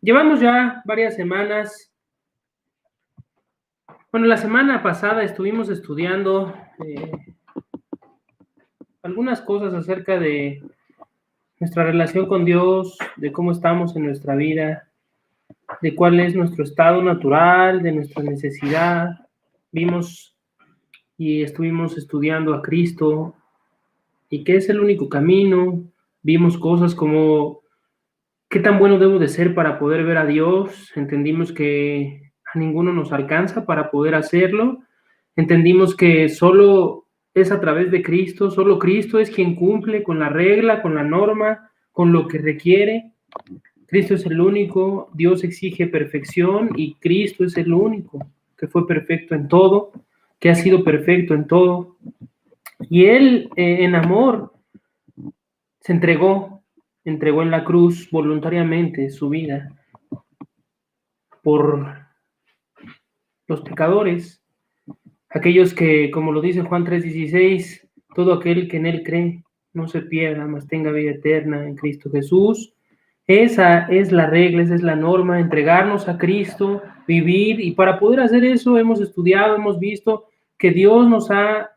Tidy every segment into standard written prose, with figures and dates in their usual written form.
Llevamos ya varias semanas. Bueno, la semana pasada estuvimos estudiando algunas cosas acerca de nuestra relación con Dios, de cómo estamos en nuestra vida, de cuál es nuestro estado natural, de nuestra necesidad. Vimos y estuvimos estudiando a Cristo y que es el único camino. Vimos cosas como qué tan bueno debo de ser para poder ver a Dios. Entendimos que a ninguno nos alcanza para poder hacerlo. Entendimos que solo es a través de Cristo, solo Cristo es quien cumple con la regla, con la norma, con lo que requiere. Cristo es el único, Dios exige perfección y Cristo es el único que fue perfecto en todo, que ha sido perfecto en todo. Y Él, en amor, se entregó en la cruz voluntariamente su vida por los pecadores, aquellos que, como lo dice Juan 3:16, todo aquel que en Él cree no se pierda, mas tenga vida eterna en Cristo Jesús. Esa es la regla, esa es la norma, entregarnos a Cristo, vivir, y para poder hacer eso hemos estudiado, hemos visto que Dios nos ha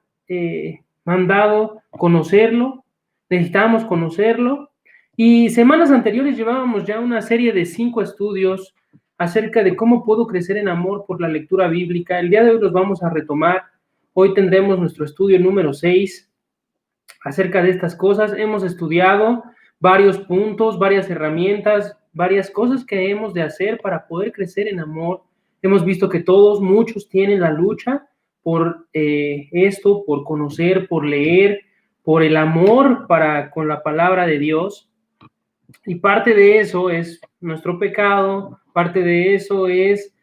mandado conocerlo, necesitamos conocerlo, y semanas anteriores llevábamos ya una serie de 5 estudios acerca de cómo puedo crecer en amor por la lectura bíblica. El día de hoy los vamos a retomar. Hoy tendremos nuestro estudio número 6 acerca de estas cosas. Hemos estudiado varios puntos, varias herramientas, varias cosas que hemos de hacer para poder crecer en amor. Hemos visto que muchos tienen la lucha por esto, por conocer, por leer, por el amor con la palabra de Dios. Y parte de eso es nuestro pecado, parte de eso es,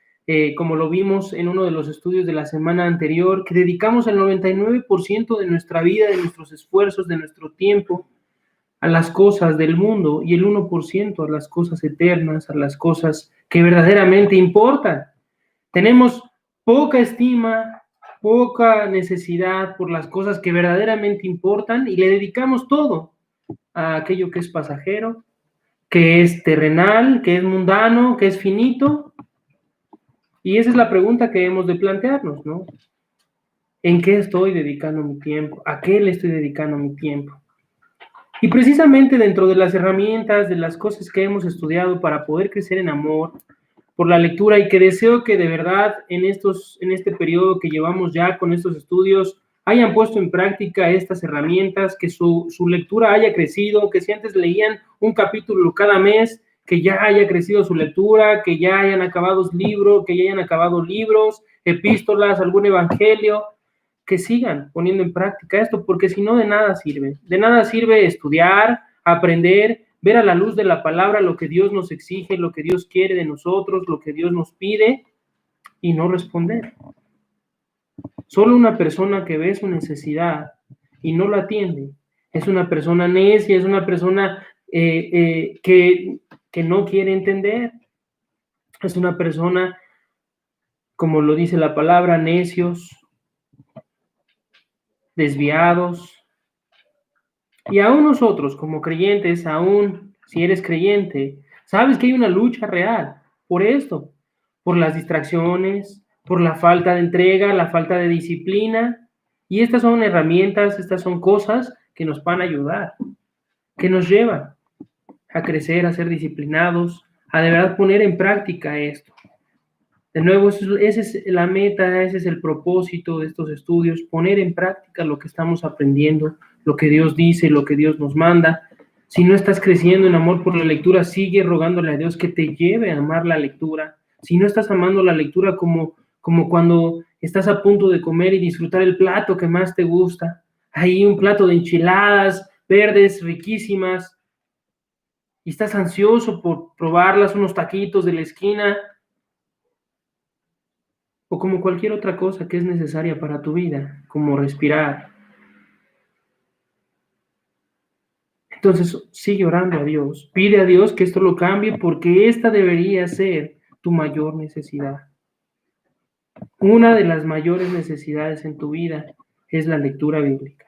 como lo vimos en uno de los estudios de la semana anterior, que dedicamos el 99% de nuestra vida, de nuestros esfuerzos, de nuestro tiempo a las cosas del mundo y el 1% a las cosas eternas, a las cosas que verdaderamente importan. Tenemos poca estima, poca necesidad por las cosas que verdaderamente importan y le dedicamos todo a aquello que es pasajero, que es terrenal, que es mundano, que es finito. Y esa es la pregunta que hemos de plantearnos, ¿no? ¿En qué estoy dedicando mi tiempo? ¿A qué le estoy dedicando mi tiempo? Y precisamente dentro de las herramientas, de las cosas que hemos estudiado para poder crecer en amor por la lectura, y que deseo que de verdad en este periodo que llevamos ya con estos estudios hayan puesto en práctica estas herramientas, que su lectura haya crecido, que si antes leían un capítulo cada mes, que ya haya crecido su lectura, que ya hayan acabado libros, epístolas, algún evangelio, que sigan poniendo en práctica esto, porque si no, de nada sirve. De nada sirve estudiar, aprender, ver a la luz de la palabra lo que Dios nos exige, lo que Dios quiere de nosotros, lo que Dios nos pide, y no responder. Solo una persona que ve su necesidad y no la atiende es una persona necia, es una persona que no quiere entender. Es una persona, como lo dice la palabra, necios, desviados. Y aún nosotros, como creyentes, aún si eres creyente, sabes que hay una lucha real por esto, por las distracciones, por la falta de entrega, la falta de disciplina. Y estas son herramientas, estas son cosas que nos van a ayudar, que nos llevan a crecer, a ser disciplinados, a de verdad poner en práctica esto. De nuevo, esa es la meta, ese es el propósito de estos estudios, poner en práctica lo que estamos aprendiendo, lo que Dios dice, lo que Dios nos manda. Si no estás creciendo en amor por la lectura, sigue rogándole a Dios que te lleve a amar la lectura. Si no estás amando la lectura como cuando estás a punto de comer y disfrutar el plato que más te gusta, ahí un plato de enchiladas verdes riquísimas, y estás ansioso por probarlas, unos taquitos de la esquina, o como cualquier otra cosa que es necesaria para tu vida, como respirar. Entonces, sigue orando a Dios, pide a Dios que esto lo cambie, porque esta debería ser tu mayor necesidad. Una de las mayores necesidades en tu vida es la lectura bíblica.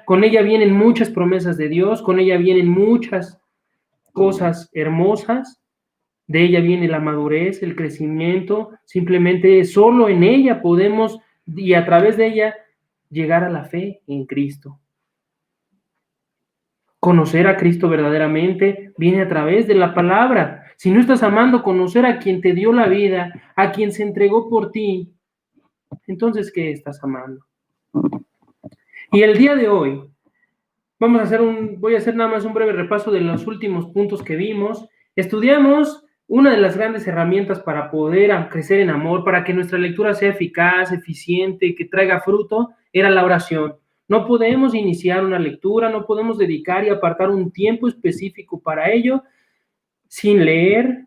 Con ella vienen muchas promesas de Dios, con ella vienen muchas cosas hermosas, de ella viene la madurez, el crecimiento, simplemente solo en ella podemos, y a través de ella, llegar a la fe en Cristo. Conocer a Cristo verdaderamente viene a través de la palabra. Si no estás amando conocer a quien te dio la vida, a quien se entregó por ti, entonces, ¿qué estás amando? Y el día de hoy, voy a hacer nada más un breve repaso de los últimos puntos que vimos. Estudiamos una de las grandes herramientas para poder crecer en amor, para que nuestra lectura sea eficaz, eficiente, que traiga fruto, era la oración. No podemos iniciar una lectura, no podemos dedicar y apartar un tiempo específico para ello sin leer,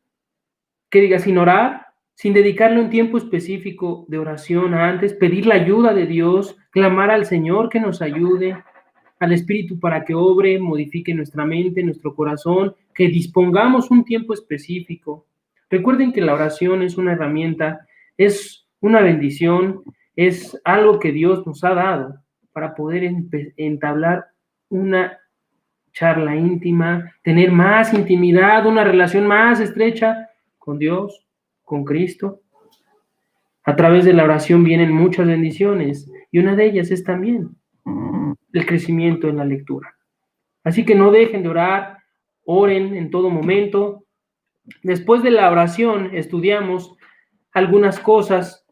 sin orar, sin dedicarle un tiempo específico de oración antes, pedir la ayuda de Dios, clamar al Señor que nos ayude, al Espíritu para que obre, modifique nuestra mente, nuestro corazón, que dispongamos un tiempo específico. Recuerden que la oración es una herramienta, es una bendición, es algo que Dios nos ha dado para poder entablar una charla íntima, tener más intimidad, una relación más estrecha con Dios, con Cristo. A través de la oración vienen muchas bendiciones y una de ellas es también el crecimiento en la lectura. Así que no dejen de orar, oren en todo momento. Después de la oración estudiamos algunas cosas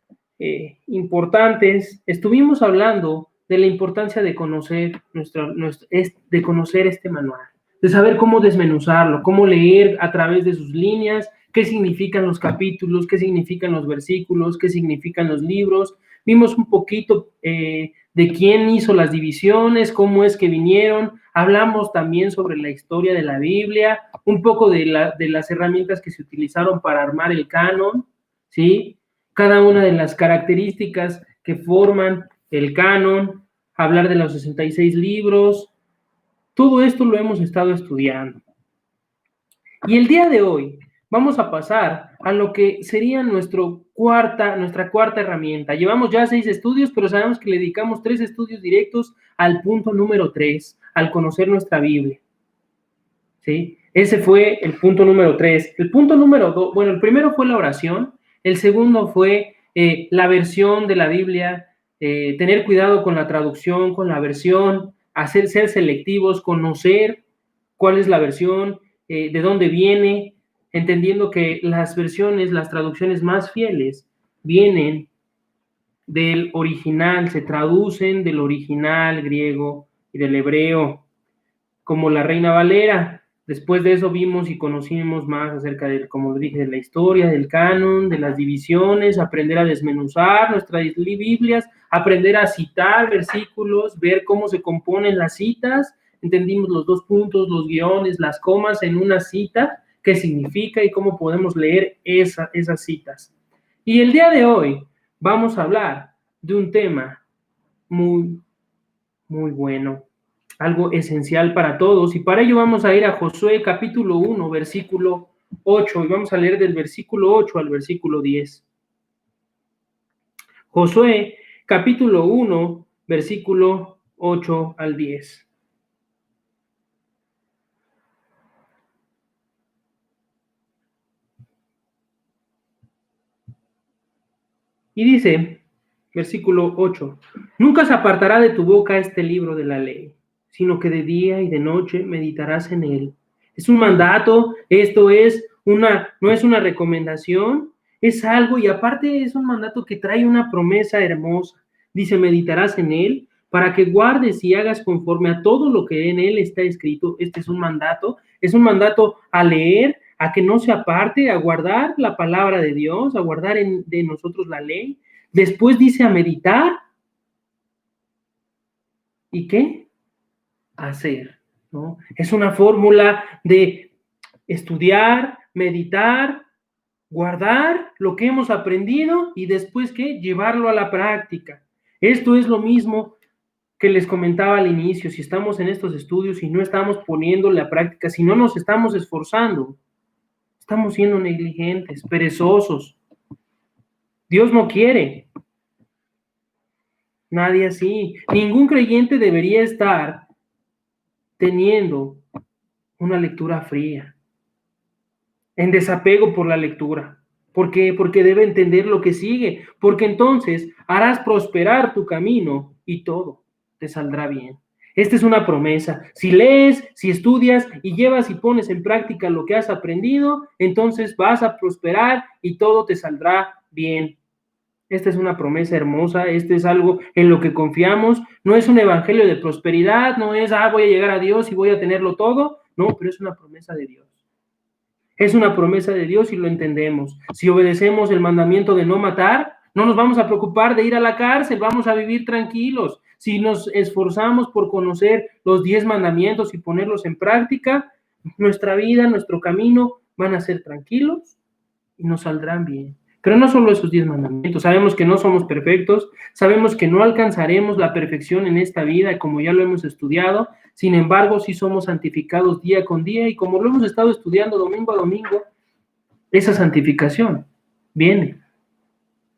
importantes. Estuvimos hablando de la importancia de conocer de conocer este manual, de saber cómo desmenuzarlo, cómo leer a través de sus líneas, qué significan los capítulos, qué significan los versículos, qué significan los libros. Vimos un poquito de quién hizo las divisiones, cómo es que vinieron. Hablamos también sobre la historia de la Biblia, un poco de las herramientas que se utilizaron para armar el canon, ¿sí? Cada una de las características que forman el canon, hablar de los 66 libros, todo esto lo hemos estado estudiando. Y el día de hoy vamos a pasar a lo que sería nuestra cuarta herramienta. Llevamos ya 6 estudios, pero sabemos que le dedicamos 3 estudios directos al punto número 3, al conocer nuestra Biblia. ¿Sí? Ese fue el punto número 3. El punto número 2, bueno, el primero fue la oración, el segundo fue la versión de la Biblia, tener cuidado con la traducción, con la versión, ser selectivos, conocer cuál es la versión, de dónde viene, entendiendo que las versiones, las traducciones más fieles vienen del original, se traducen del original griego y del hebreo, como la Reina Valera. Después de eso vimos y conocimos más acerca de, como dije, de la historia, del canon, de las divisiones, aprender a desmenuzar nuestras Biblias, aprender a citar versículos, ver cómo se componen las citas. Entendimos los 2 puntos, los guiones, las comas en una cita, qué significa y cómo podemos leer esas citas. Y el día de hoy vamos a hablar de un tema muy, muy bueno, algo esencial para todos, y para ello vamos a ir a Josué capítulo 1, versículo 8, y vamos a leer del versículo 8 al versículo 10. Josué capítulo 1, versículo 8 al 10. Y dice, versículo 8, nunca se apartará de tu boca este libro de la ley, sino que de día y de noche meditarás en él. Es un mandato, esto no es una recomendación, es algo, y aparte es un mandato que trae una promesa hermosa. Dice, meditarás en él para que guardes y hagas conforme a todo lo que en él está escrito. Este es un mandato a leer, a que no se aparte, a guardar la palabra de Dios, a guardar de nosotros la ley. Después dice a meditar. ¿Y qué? Hacer, ¿no? Es una fórmula de estudiar, meditar, guardar lo que hemos aprendido y después, ¿qué? Llevarlo a la práctica. Esto es lo mismo que les comentaba al inicio. Si estamos en estos estudios y no estamos poniéndole a práctica, si no nos estamos esforzando, estamos siendo negligentes, perezosos. Dios no quiere. Nadie así. Ningún creyente debería estar teniendo una lectura fría. en desapego por la lectura. ¿Por qué? Porque debe entender lo que sigue, porque entonces harás prosperar tu camino y todo te saldrá bien. Esta es una promesa. Si lees, si estudias y llevas y pones en práctica lo que has aprendido, entonces vas a prosperar y todo te saldrá bien. Esta es una promesa hermosa, este es algo en lo que confiamos, no es un evangelio de prosperidad, no es, voy a llegar a Dios y voy a tenerlo todo, no, pero es una promesa de Dios. Es una promesa de Dios y lo entendemos. Si obedecemos el mandamiento de no matar, no nos vamos a preocupar de ir a la cárcel, vamos a vivir tranquilos. Si nos esforzamos por conocer los 10 mandamientos y ponerlos en práctica, nuestra vida, nuestro camino van a ser tranquilos y nos saldrán bien. Pero no solo esos 10 mandamientos, sabemos que no somos perfectos, sabemos que no alcanzaremos la perfección en esta vida, como ya lo hemos estudiado, sin embargo, sí somos santificados día con día, y como lo hemos estado estudiando domingo a domingo, esa santificación viene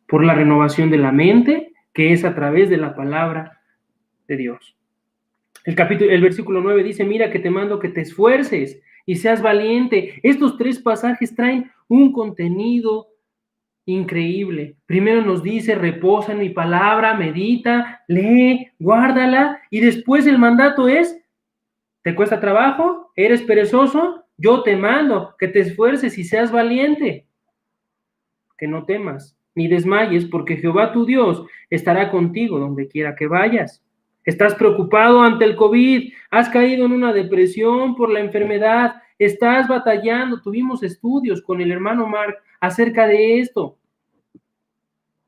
por la renovación de la mente, que es a través de la palabra de Dios. El versículo 9 dice, mira que te mando que te esfuerces y seas valiente. Estos 3 pasajes traen un contenido increíble. Primero nos dice, reposa en mi palabra, medita, lee, guárdala, y después el mandato es, ¿te cuesta trabajo? ¿Eres perezoso? Yo te mando que te esfuerces y seas valiente, que no temas ni desmayes, porque Jehová tu Dios estará contigo donde quiera que vayas. ¿Estás preocupado ante el COVID? ¿Has caído en una depresión por la enfermedad? ¿Estás batallando? Tuvimos estudios con el hermano Mark acerca de esto.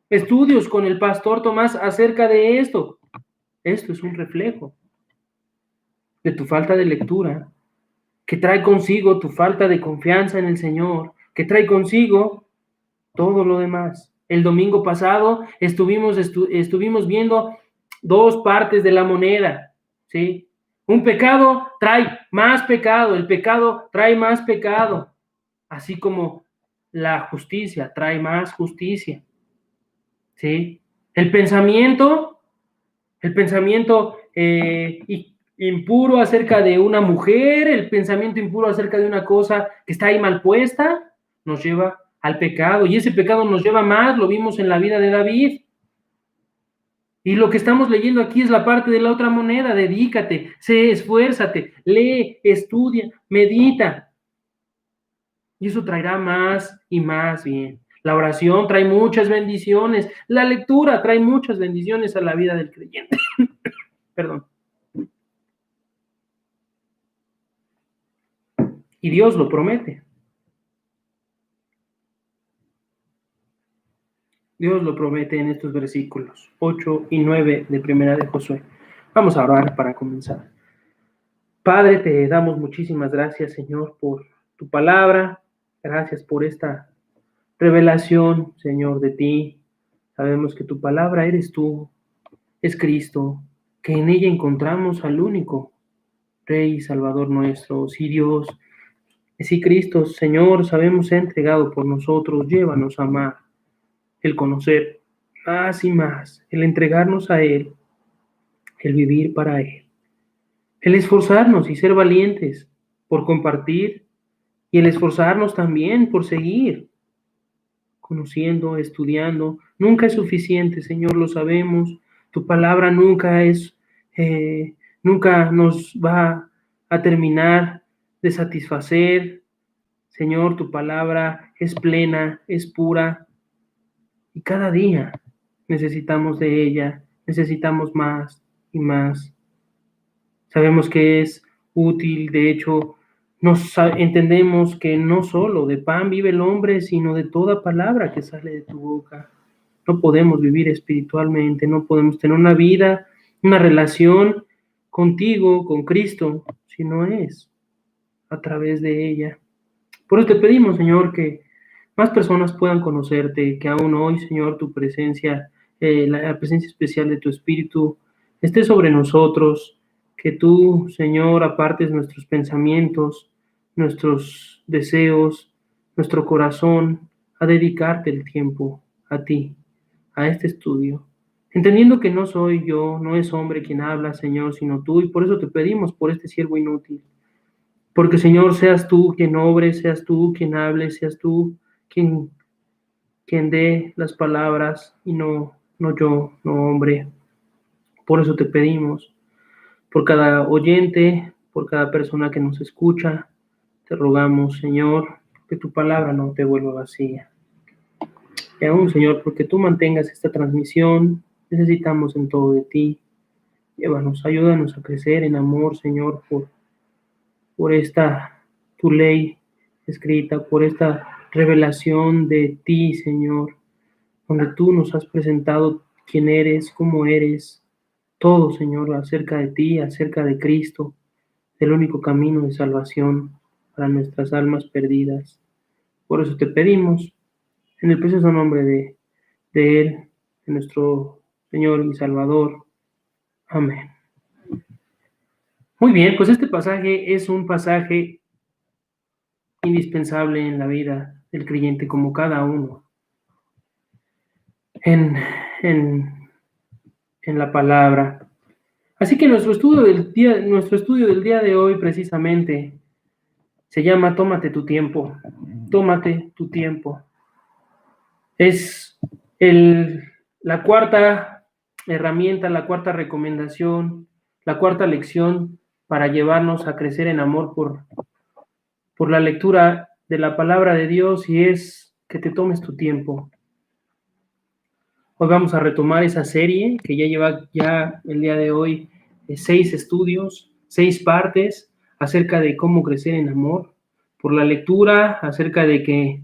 Estudios con el pastor Tomás acerca de esto. Esto es un reflejo de tu falta de lectura, que trae consigo tu falta de confianza en el Señor, que trae consigo todo lo demás. El domingo pasado estuvimos viendo 2 partes de la moneda, ¿sí? Un pecado trae más pecado, el pecado trae más pecado, así como la justicia trae más justicia, ¿sí? El pensamiento impuro acerca de una mujer, el pensamiento impuro acerca de una cosa que está ahí mal puesta, nos lleva al pecado, y ese pecado nos lleva más, lo vimos en la vida de David. Y lo que estamos leyendo aquí es la parte de la otra moneda. Dedícate, esfuérzate, lee, estudia, medita. Y eso traerá más y más bien. La oración trae muchas bendiciones. La lectura trae muchas bendiciones a la vida del creyente. Perdón. Y Dios lo promete. Dios lo promete en estos versículos 8 y 9 de Primera de Josué. Vamos a orar para comenzar. Padre, te damos muchísimas gracias, Señor, por tu palabra. Gracias por esta revelación, Señor, de ti. Sabemos que tu palabra eres tú, es Cristo, que en ella encontramos al único Rey y Salvador nuestro. Sí, Dios, sí, Cristo, Señor, sabemos, se ha entregado por nosotros. Llévanos a amar, el conocer más y más, el entregarnos a Él, el vivir para Él, el esforzarnos y ser valientes por compartir, y el esforzarnos también por seguir conociendo, estudiando. Nunca es suficiente, Señor, lo sabemos. Tu palabra nunca nos va a terminar de satisfacer. Señor, tu palabra es plena, es pura, y cada día necesitamos de ella, necesitamos más y más. Sabemos que es útil, de hecho, entendemos que no solo de pan vive el hombre, sino de toda palabra que sale de tu boca. No podemos vivir espiritualmente, no podemos tener una vida, una relación contigo, con Cristo, si no es a través de ella. Por eso te pedimos, Señor, que más personas puedan conocerte, que aún hoy, Señor, tu presencia, la presencia especial de tu Espíritu esté sobre nosotros, que tú, Señor, apartes nuestros pensamientos, nuestros deseos, nuestro corazón, a dedicarte el tiempo a ti, a este estudio, entendiendo que no soy yo, no es hombre quien habla, Señor, sino tú, y por eso te pedimos por este siervo inútil. Porque, Señor, seas tú quien obre, seas tú quien hable, seas tú quien dé las palabras y no yo, no hombre. Por eso te pedimos, por cada oyente, por cada persona que nos escucha, te rogamos, Señor, que tu palabra no te vuelva vacía. Y aún, Señor, porque tú mantengas esta transmisión, necesitamos en todo de ti. Llévanos, ayúdanos a crecer en amor, Señor, por esta tu ley escrita, por esta revelación de ti, Señor, donde tú nos has presentado quién eres, cómo eres, todo, Señor, acerca de ti, acerca de Cristo, el único camino de salvación para nuestras almas perdidas. Por eso te pedimos, en el precioso nombre de Él, de nuestro Señor y Salvador. Amén. Muy bien, pues este pasaje es un pasaje indispensable en la vida del creyente, como cada uno. En la palabra. Así que nuestro estudio del día de hoy precisamente se llama Tómate tu tiempo. Tómate tu tiempo. Es la cuarta herramienta, la cuarta recomendación, la cuarta lección para llevarnos a crecer en amor por la lectura de la palabra de Dios, y es que te tomes tu tiempo. Hoy vamos a retomar esa serie que ya lleva el día de hoy 6 estudios, 6 partes acerca de cómo crecer en amor, por la lectura, acerca de que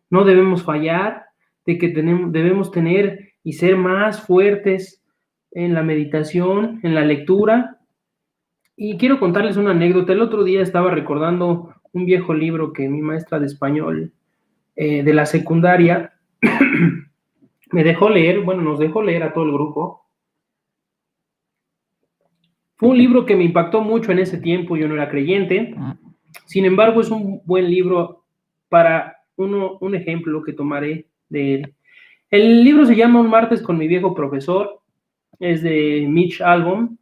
no debemos fallar, de que debemos tener y ser más fuertes en la meditación, en la lectura. Y quiero contarles una anécdota. El otro día estaba recordando un viejo libro que mi maestra de español de la secundaria nos dejó leer a todo el grupo. Fue un libro que me impactó mucho en ese tiempo, yo no era creyente. Sin embargo, es un buen libro para un ejemplo que tomaré de él. El libro se llama Un martes con mi viejo profesor, es de Mitch Albom.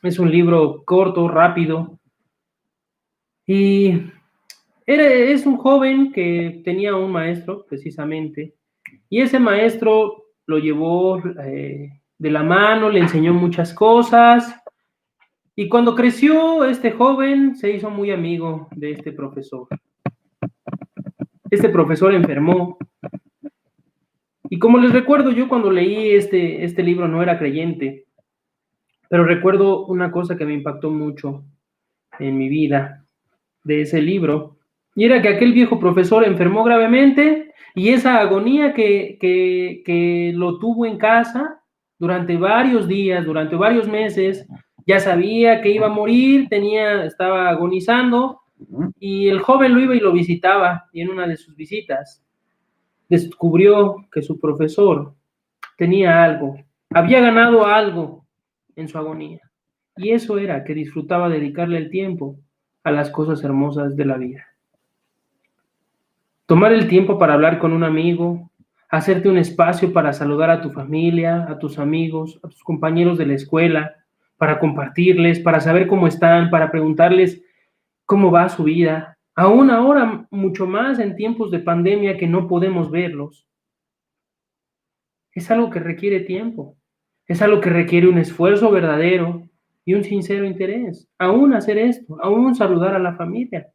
Es un libro corto, rápido, y es un joven que tenía un maestro, precisamente, y ese maestro lo llevó de la mano, le enseñó muchas cosas, y cuando creció, este joven se hizo muy amigo de este profesor. Este profesor enfermó, y como les recuerdo, yo cuando leí este libro no era creyente, pero recuerdo una cosa que me impactó mucho en mi vida de ese libro, y era que aquel viejo profesor enfermó gravemente, y esa agonía que lo tuvo en casa durante varios días, durante varios meses, ya sabía que iba a morir, estaba agonizando, y el joven lo iba y lo visitaba, y en una de sus visitas descubrió que su profesor tenía algo, había ganado algo en su agonía, y eso era que disfrutaba dedicarle el tiempo a las cosas hermosas de la vida. Tomar el tiempo para hablar con un amigo, hacerte un espacio para saludar a tu familia, a tus amigos, a tus compañeros de la escuela, para compartirles, para saber cómo están, para preguntarles cómo va su vida. Aún ahora, mucho más en tiempos de pandemia que no podemos verlos. Es algo que requiere tiempo, es algo que requiere un esfuerzo verdadero y un sincero interés. Aún hacer esto, aún saludar a la familia.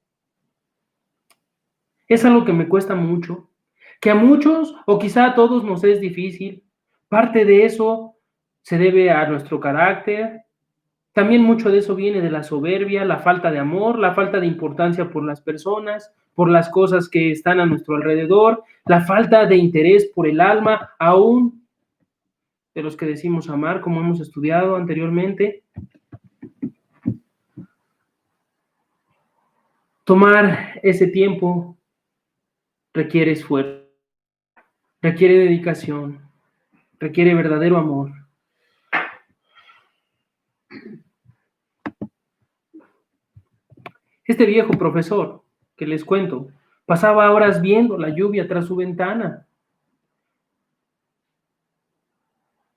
Es algo que me cuesta mucho, que a muchos o quizá a todos nos es difícil. Parte de eso se debe a nuestro carácter. También mucho de eso viene de la soberbia, la falta de amor, la falta de importancia por las personas, por las cosas que están a nuestro alrededor, la falta de interés por el alma, aún de los que decimos amar, como hemos estudiado anteriormente. Tomar ese tiempo requiere esfuerzo, requiere dedicación, requiere verdadero amor. Este viejo profesor que les cuento pasaba horas viendo la lluvia tras su ventana,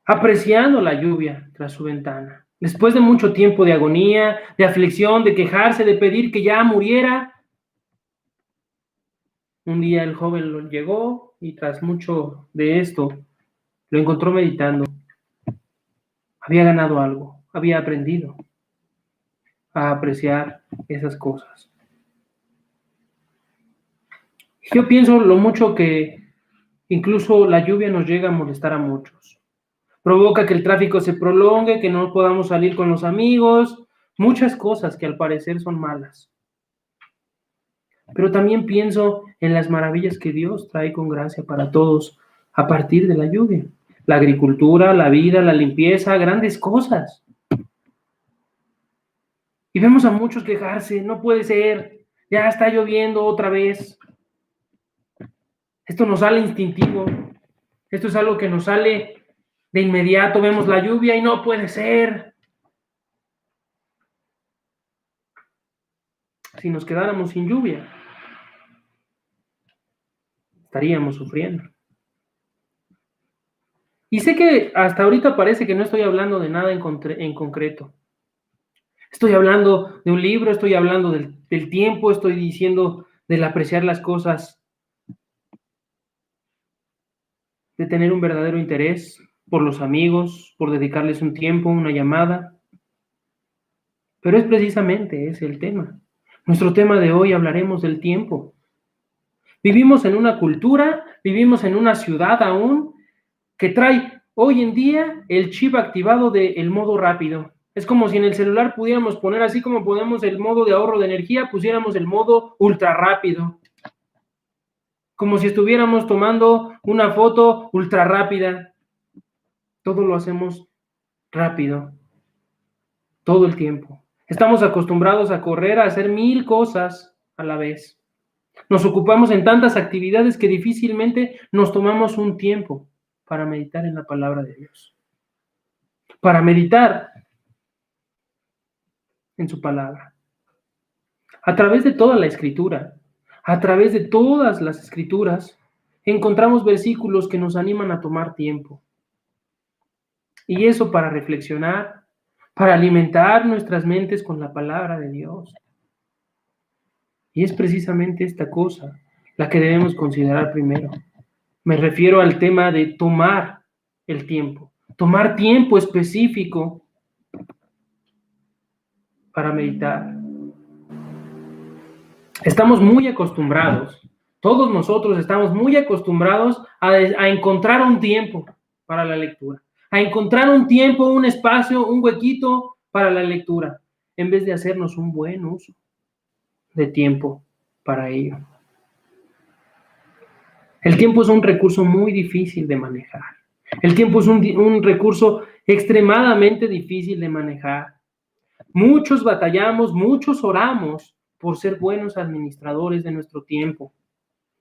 apreciando la lluvia tras su ventana. Después de mucho tiempo de agonía, de aflicción, de quejarse, de pedir que ya muriera, un día el joven llegó y tras mucho de esto, lo encontró meditando. Había ganado algo, había aprendido a apreciar esas cosas. Yo pienso lo mucho que incluso la lluvia nos llega a molestar a muchos. Provoca que el tráfico se prolongue, que no podamos salir con los amigos, muchas cosas que al parecer son malas. Pero también pienso en las maravillas que Dios trae con gracia para todos a partir de la lluvia. La agricultura, la vida, la limpieza, grandes cosas. Y vemos a muchos quejarse, no puede ser, ya está lloviendo otra vez. Esto nos sale instintivo, esto es algo que nos sale de inmediato, vemos la lluvia y no puede ser. Si nos quedáramos sin lluvia, estaríamos sufriendo. Y sé que hasta ahorita parece que no estoy hablando de nada en concreto. Estoy hablando de un libro, estoy hablando del tiempo, estoy diciendo del apreciar las cosas, de tener un verdadero interés por los amigos, por dedicarles un tiempo, una llamada. Pero es precisamente ese el tema. Nuestro tema de hoy hablaremos del tiempo. Vivimos en una cultura, vivimos en una ciudad aún que trae hoy en día el chip activado del modo rápido. Es como si en el celular pudiéramos poner, así como ponemos el modo de ahorro de energía, pusiéramos el modo ultra rápido. Como si estuviéramos tomando una foto ultra rápida. Todo lo hacemos rápido, todo el tiempo. Estamos acostumbrados a correr, a hacer 1000 cosas a la vez. Nos ocupamos en tantas actividades que difícilmente nos tomamos un tiempo para meditar en la palabra de Dios. Para meditar en su palabra. A través de toda la escritura, a través de todas las escrituras, encontramos versículos que nos animan a tomar tiempo. Y eso para reflexionar, para alimentar nuestras mentes con la palabra de Dios. Y es precisamente esta cosa la que debemos considerar primero. Me refiero al tema de tomar el tiempo, tomar tiempo específico para meditar. Estamos muy acostumbrados, todos nosotros estamos muy acostumbrados a encontrar un tiempo para la lectura, a encontrar un tiempo, un espacio, un huequito para la lectura, en vez de hacernos un buen uso de tiempo para ello. El tiempo es un recurso muy difícil de manejar. El tiempo es un recurso extremadamente difícil de manejar. Muchos batallamos, muchos oramos por ser buenos administradores de nuestro tiempo.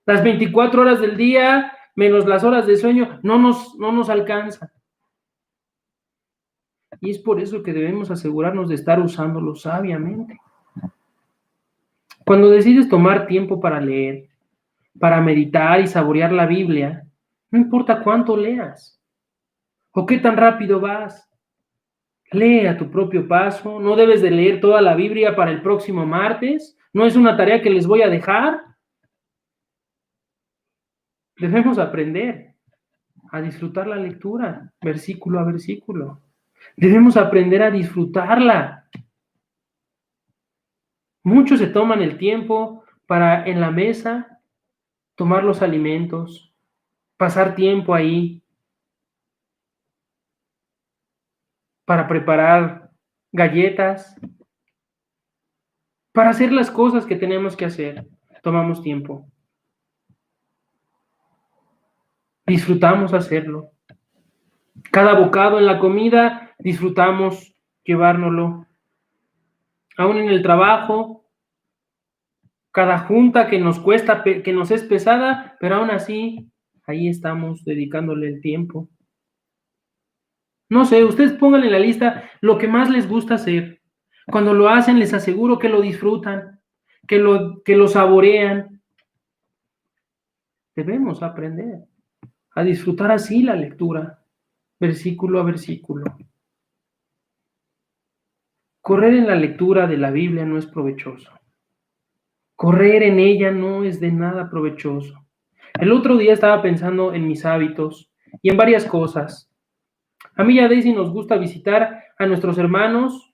Las 24 horas del día, menos las horas de sueño, no nos alcanza. Y es por eso que debemos asegurarnos de estar usándolo sabiamente. Cuando decides tomar tiempo para leer, para meditar y saborear la Biblia, no importa cuánto leas o qué tan rápido vas. Lee a tu propio paso, no debes de leer toda la Biblia para el próximo martes, no es una tarea que les voy a dejar. Debemos aprender a disfrutar la lectura, versículo a versículo. Debemos aprender a disfrutarla. Muchos se toman el tiempo para en la mesa tomar los alimentos, pasar tiempo ahí, para preparar galletas, para hacer las cosas que tenemos que hacer. Tomamos tiempo. Disfrutamos hacerlo. Cada bocado en la comida disfrutamos llevárnoslo. Aún en el trabajo, cada junta que nos cuesta, que nos es pesada, pero aún así, ahí estamos dedicándole el tiempo. No sé, ustedes pongan en la lista lo que más les gusta hacer. Cuando lo hacen, les aseguro que lo disfrutan, que lo saborean. Debemos aprender a disfrutar así la lectura, versículo a versículo. Correr en la lectura de la Biblia no es provechoso. Correr en ella no es de nada provechoso. El otro día estaba pensando en mis hábitos y en varias cosas. A mí y a Daisy nos gusta visitar a nuestros hermanos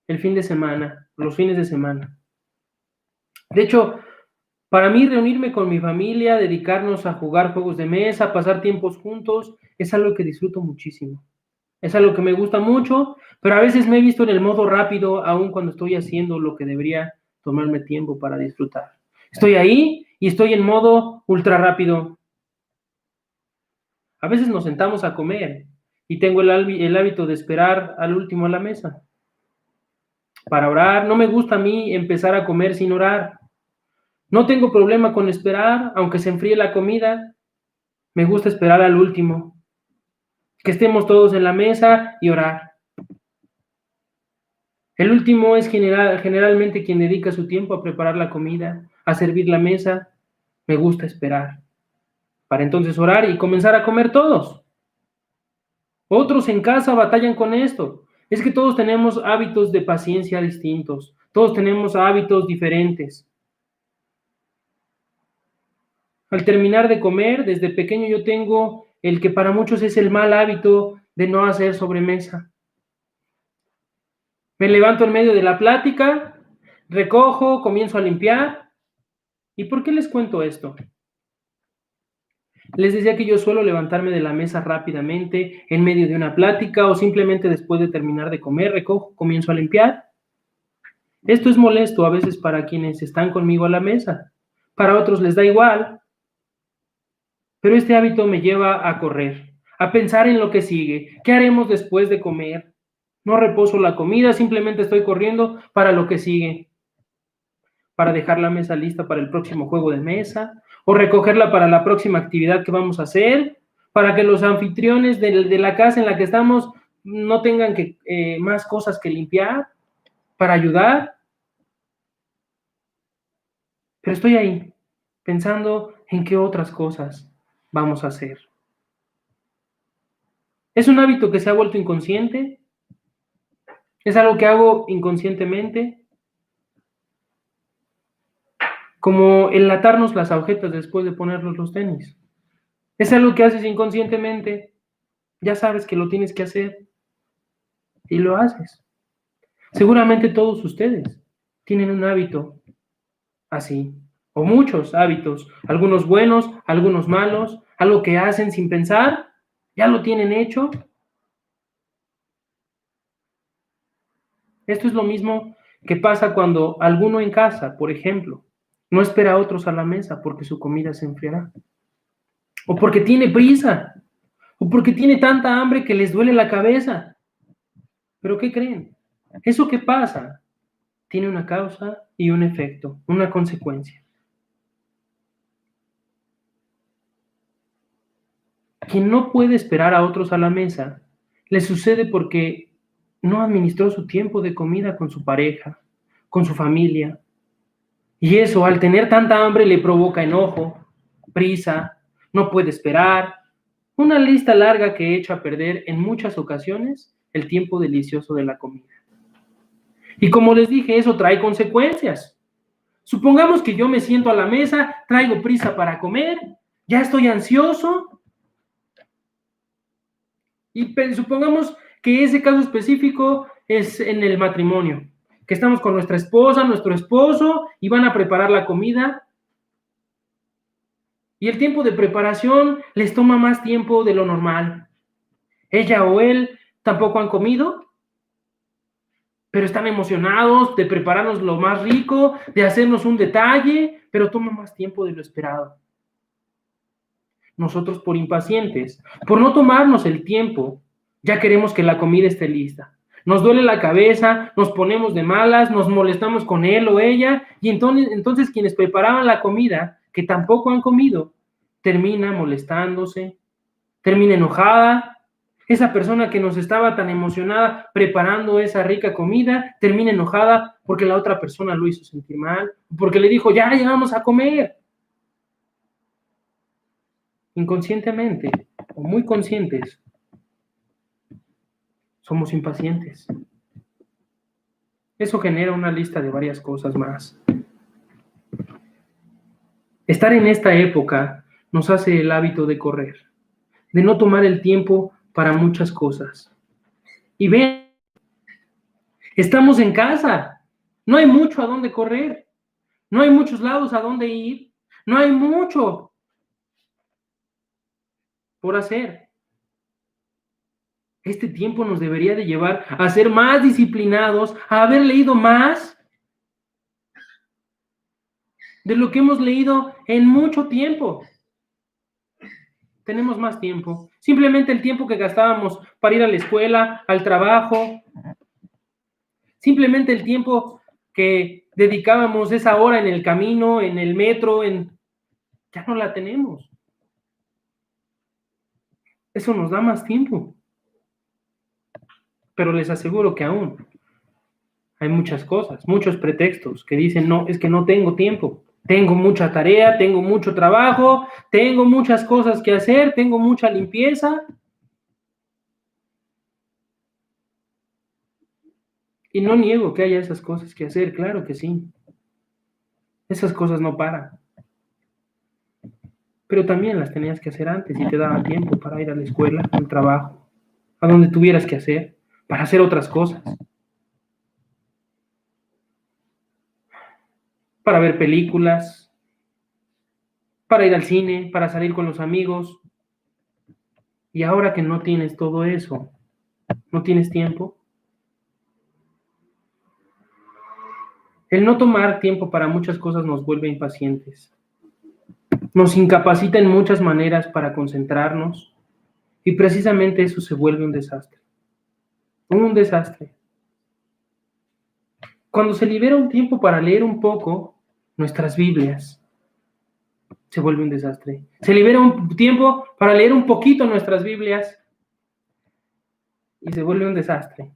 el fin de semana, los fines de semana. De hecho, para mí reunirme con mi familia, dedicarnos a jugar juegos de mesa, pasar tiempos juntos, es algo que disfruto muchísimo. Es algo que me gusta mucho, pero a veces me he visto en el modo rápido, aun cuando estoy haciendo lo que debería tomarme tiempo para disfrutar. Estoy ahí y estoy en modo ultra rápido. A veces nos sentamos a comer y tengo el hábito de esperar al último a la mesa para orar. No me gusta a mí empezar a comer sin orar. No tengo problema con esperar, aunque se enfríe la comida. Me gusta esperar al último, que estemos todos en la mesa y orar. El último es generalmente quien dedica su tiempo a preparar la comida, a servir la mesa. Me gusta esperar, para entonces orar y comenzar a comer todos. Otros en casa batallan con esto. Es que todos tenemos hábitos de paciencia distintos, todos tenemos hábitos diferentes. Al terminar de comer, desde pequeño yo tengo el que para muchos es el mal hábito de no hacer sobremesa. Me levanto en medio de la plática, recojo, comienzo a limpiar. ¿Y por qué les cuento esto? Les decía que yo suelo levantarme de la mesa rápidamente en medio de una plática o simplemente después de terminar de comer, recojo, comienzo a limpiar. Esto es molesto a veces para quienes están conmigo a la mesa. Para otros les da igual, pero este hábito me lleva a correr, a pensar en lo que sigue. ¿Qué haremos después de comer? No reposo la comida, simplemente estoy corriendo para lo que sigue, para dejar la mesa lista para el próximo juego de mesa o recogerla para la próxima actividad que vamos a hacer, para que los anfitriones de la casa en la que estamos no tengan más cosas que limpiar, para ayudar. Pero estoy ahí, pensando en qué otras cosas vamos a hacer. ¿Es un hábito que se ha vuelto inconsciente? ¿Es algo que hago inconscientemente? Como enlatarnos las agujetas después de ponernos los tenis. ¿Es algo que haces inconscientemente? Ya sabes que lo tienes que hacer y lo haces. Seguramente todos ustedes tienen un hábito así, o muchos hábitos, algunos buenos, algunos malos, algo que hacen sin pensar, ya lo tienen hecho. Esto es lo mismo que pasa cuando alguno en casa, por ejemplo, no espera a otros a la mesa porque su comida se enfriará, o porque tiene prisa, o porque tiene tanta hambre que les duele la cabeza. ¿Pero qué creen? Eso que pasa tiene una causa y un efecto, una consecuencia. Quien no puede esperar a otros a la mesa, le sucede porque no administró su tiempo de comida con su pareja, con su familia. Y eso, al tener tanta hambre, le provoca enojo, prisa, no puede esperar. Una lista larga que echa a perder en muchas ocasiones el tiempo delicioso de la comida. Y como les dije, eso trae consecuencias. Supongamos que yo me siento a la mesa, traigo prisa para comer, ya estoy ansioso. Y supongamos que ese caso específico es en el matrimonio, que estamos con nuestra esposa, nuestro esposo, y van a preparar la comida. Y el tiempo de preparación les toma más tiempo de lo normal. Ella o él tampoco han comido, pero están emocionados de prepararnos lo más rico, de hacernos un detalle, pero toma más tiempo de lo esperado. Nosotros por impacientes, por no tomarnos el tiempo, ya queremos que la comida esté lista. Nos duele la cabeza, nos ponemos de malas, nos molestamos con él o ella, y entonces quienes preparaban la comida, que tampoco han comido, termina molestándose, termina enojada. Esa persona que nos estaba tan emocionada preparando esa rica comida, termina enojada porque la otra persona lo hizo sentir mal, porque le dijo, ya vamos a comer. Inconscientemente o muy conscientes, somos impacientes. Eso genera una lista de varias cosas más. Estar en esta época nos hace el hábito de correr, de no tomar el tiempo para muchas cosas. Y ven, estamos en casa, no hay mucho a dónde correr, no hay muchos lados a dónde ir, no hay mucho por hacer. Este tiempo nos debería de llevar a ser más disciplinados, a haber leído más de lo que hemos leído en mucho tiempo. Tenemos más tiempo. Simplemente el tiempo que gastábamos para ir a la escuela, al trabajo, simplemente el tiempo que dedicábamos esa hora en el camino, en el metro, ya no la tenemos. Eso nos da más tiempo. Pero les aseguro que aún hay muchas cosas, muchos pretextos que dicen, no, es que no tengo tiempo. Tengo mucha tarea, tengo mucho trabajo, tengo muchas cosas que hacer, tengo mucha limpieza. Y no niego que haya esas cosas que hacer, claro que sí. Esas cosas no paran. Pero también las tenías que hacer antes y te daba tiempo para ir a la escuela, al trabajo, a donde tuvieras que hacer, para hacer otras cosas. Para ver películas, para ir al cine, para salir con los amigos. Y ahora que no tienes todo eso, no tienes tiempo. El no tomar tiempo para muchas cosas nos vuelve impacientes. Nos incapacita en muchas maneras para concentrarnos y precisamente eso se vuelve un desastre. Un desastre. Cuando se libera un tiempo para leer un poco nuestras Biblias, se vuelve un desastre. Se libera un tiempo para leer un poquito nuestras Biblias y se vuelve un desastre.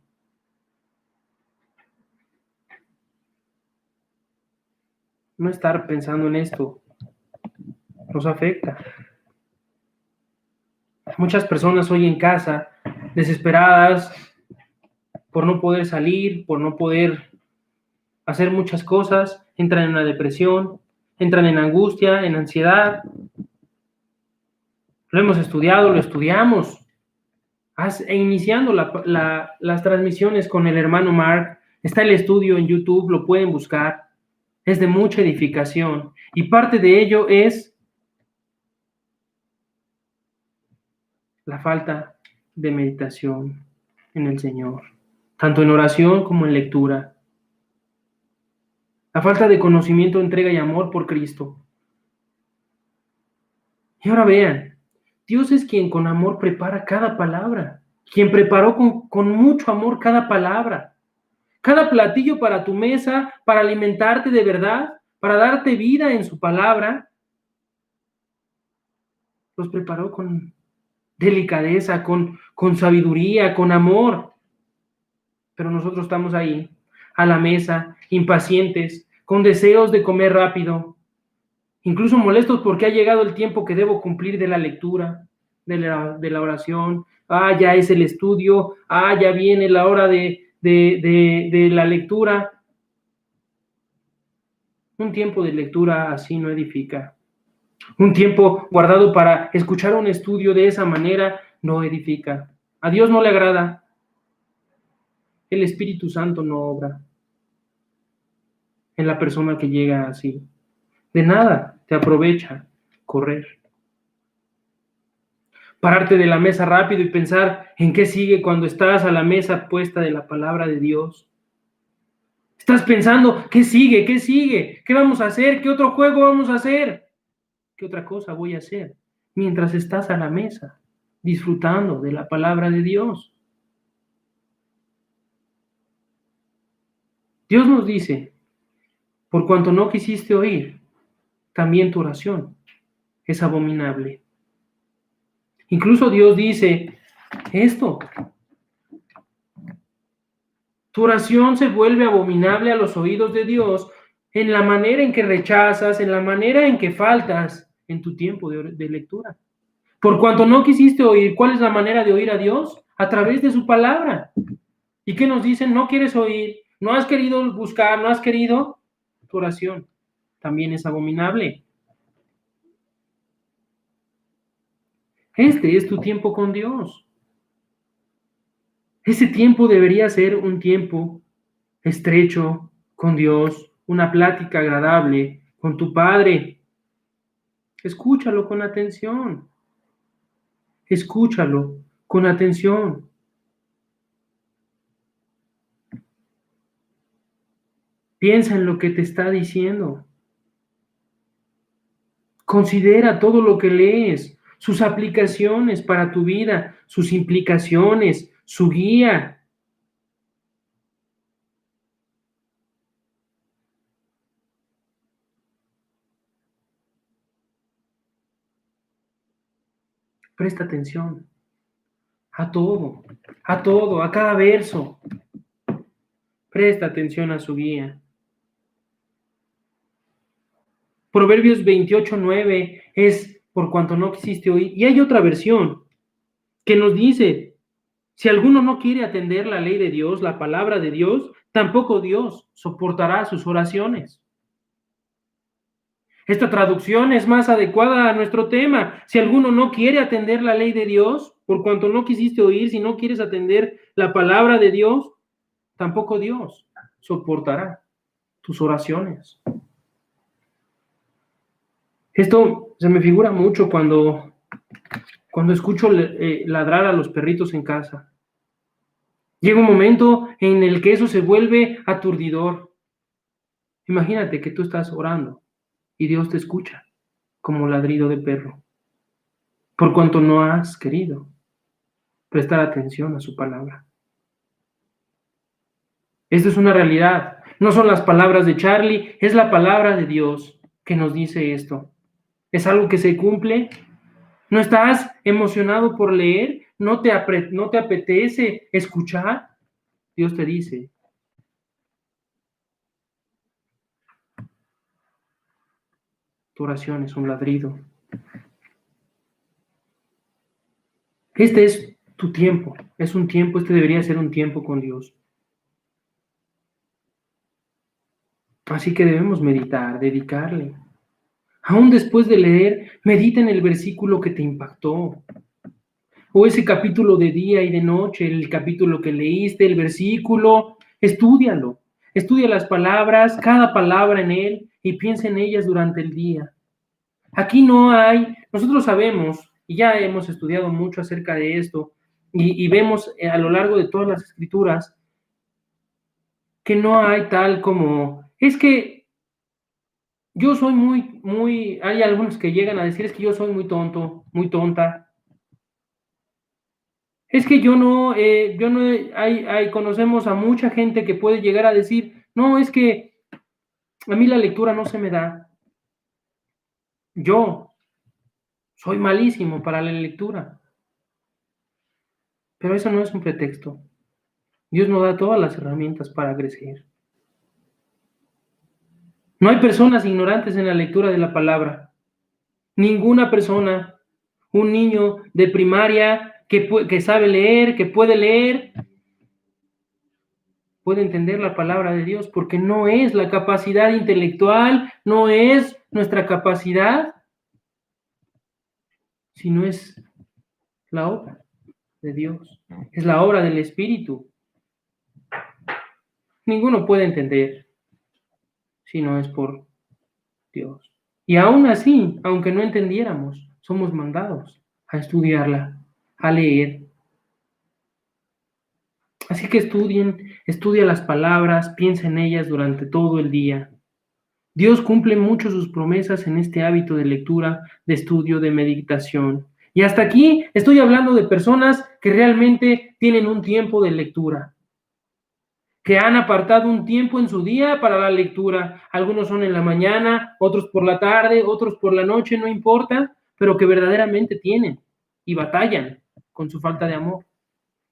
No estar pensando en esto nos afecta. Muchas personas hoy en casa, desesperadas por no poder salir, por no poder hacer muchas cosas, entran en una depresión, entran en angustia, en ansiedad. Lo hemos estudiado, lo estudiamos. Iniciando las transmisiones con el hermano Mark, está el estudio en YouTube, lo pueden buscar. Es de mucha edificación y parte de ello es la falta de meditación en el Señor, tanto en oración como en lectura. La falta de conocimiento, entrega y amor por Cristo. Y ahora vean, Dios es quien con amor prepara cada palabra, quien preparó con mucho amor cada palabra, cada platillo para tu mesa, para alimentarte de verdad, para darte vida en su palabra, los preparó con delicadeza, con sabiduría, con amor. Pero nosotros estamos ahí, a la mesa, impacientes, con deseos de comer rápido, incluso molestos porque ha llegado el tiempo que debo cumplir de la lectura, de la oración. Ya es el estudio, ya viene la hora de la lectura. Un tiempo de lectura así no edifica. Un tiempo guardado para escuchar un estudio de esa manera no edifica. A Dios no le agrada. El Espíritu Santo no obra en la persona que llega así. De nada te aprovecha correr. Pararte de la mesa rápido y pensar en qué sigue cuando estás a la mesa puesta de la palabra de Dios. Estás pensando, ¿qué sigue? ¿Qué sigue? ¿Qué vamos a hacer? ¿Qué otro juego vamos a hacer? ¿Qué otra cosa voy a hacer? Mientras estás a la mesa, disfrutando de la palabra de Dios. Dios nos dice, por cuanto no quisiste oír, también tu oración es abominable. Incluso Dios dice esto. Tu oración se vuelve abominable a los oídos de Dios en la manera en que rechazas, en la manera en que faltas en tu tiempo de lectura. Por cuanto no quisiste oír, ¿cuál es la manera de oír a Dios? A través de su palabra. ¿Y qué nos dicen? No quieres oír, no has querido buscar, no has querido, tu oración también es abominable. Este es tu tiempo con Dios. Ese tiempo debería ser un tiempo estrecho con Dios, una plática agradable con tu Padre. Escúchalo con atención. Escúchalo con atención. Piensa en lo que te está diciendo. Considera todo lo que lees, sus aplicaciones para tu vida, sus implicaciones, su guía. Presta atención a todo, a cada verso. Presta atención a su guía. Proverbios 28:9 es por cuanto no quisiste oír. Y hay otra versión que nos dice, si alguno no quiere atender la ley de Dios, la palabra de Dios, tampoco Dios soportará sus oraciones. Esta traducción es más adecuada a nuestro tema. Si alguno no quiere atender la ley de Dios, por cuanto no quisiste oír, si no quieres atender la palabra de Dios, tampoco Dios soportará tus oraciones. Esto se me figura mucho cuando escucho ladrar a los perritos en casa. Llega un momento en el que eso se vuelve aturdidor. Imagínate que tú estás orando y Dios te escucha como ladrido de perro, por cuanto no has querido prestar atención a su palabra. Esto es una realidad. No son las palabras de Charlie, es la palabra de Dios que nos dice esto. Es algo que se cumple. ¿No estás emocionado por leer? ¿No te apetece escuchar? Dios te dice, tu oración es un ladrido. Este es tu tiempo, es un tiempo, este debería ser un tiempo con Dios. Así que debemos meditar, dedicarle. Aún después de leer, medita en el versículo que te impactó. O ese capítulo de día y de noche, el capítulo que leíste, el versículo, estúdialo. Estudia las palabras, cada palabra en él, y piensa en ellas durante el día. Aquí no hay, nosotros sabemos, y ya hemos estudiado mucho acerca de esto, y vemos a lo largo de todas las escrituras, que no hay tal como, es que yo soy hay algunos que llegan a decir, es que yo soy muy tonto, muy tonta. Es que conocemos a mucha gente que puede llegar a decir, no, es que a mí la lectura no se me da. Yo soy malísimo para la lectura. Pero eso no es un pretexto. Dios nos da todas las herramientas para crecer. No hay personas ignorantes en la lectura de la palabra. Ninguna persona, un niño de primaria que sabe leer, que puede leer, puede entender la palabra de Dios, porque no es la capacidad intelectual, no es nuestra capacidad, sino es la obra de Dios, es la obra del Espíritu. Ninguno puede entender si no es por Dios. Y aún así, aunque no entendiéramos, somos mandados a estudiarla, a leer. Así que estudia las palabras, piensa en ellas durante todo el día. Dios cumple mucho sus promesas en este hábito de lectura, de estudio, de meditación. Y hasta aquí estoy hablando de personas que realmente tienen un tiempo de lectura, que han apartado un tiempo en su día para la lectura. Algunos son en la mañana, otros por la tarde, otros por la noche, no importa, pero que verdaderamente tienen y batallan con su falta de amor.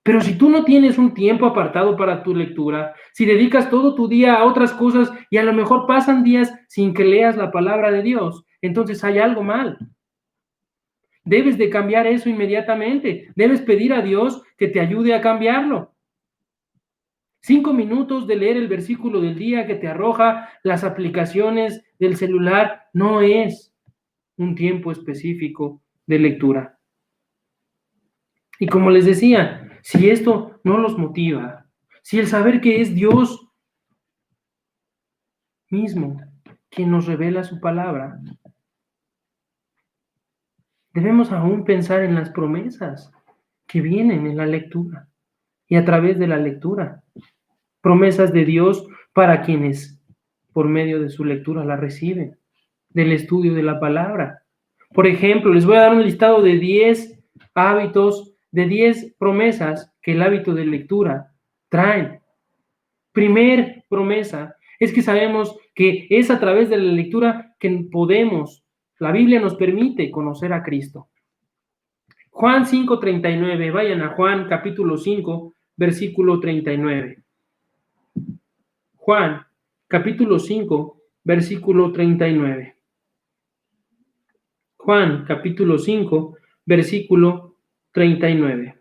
Pero si tú no tienes un tiempo apartado para tu lectura, si dedicas todo tu día a otras cosas y a lo mejor pasan días sin que leas la palabra de Dios, entonces hay algo mal. Debes de cambiar eso inmediatamente. Debes pedir a Dios que te ayude a cambiarlo. 5 minutos de leer el versículo del día que te arroja las aplicaciones del celular no es un tiempo específico de lectura. Y como les decía, si esto no los motiva, si el saber que es Dios mismo quien nos revela su palabra, debemos aún pensar en las promesas que vienen en la lectura y a través de la lectura. Promesas de Dios para quienes por medio de su lectura la reciben, del estudio de la palabra. Por ejemplo, les voy a dar un listado de 10 hábitos, de 10 promesas que el hábito de lectura trae. Primer promesa es que sabemos que es a través de la lectura que podemos, la Biblia nos permite conocer a Cristo. Juan 5:39, vayan a Juan capítulo 5, versículo 39. Juan capítulo 5, versículo 39. Juan capítulo 5, versículo 39.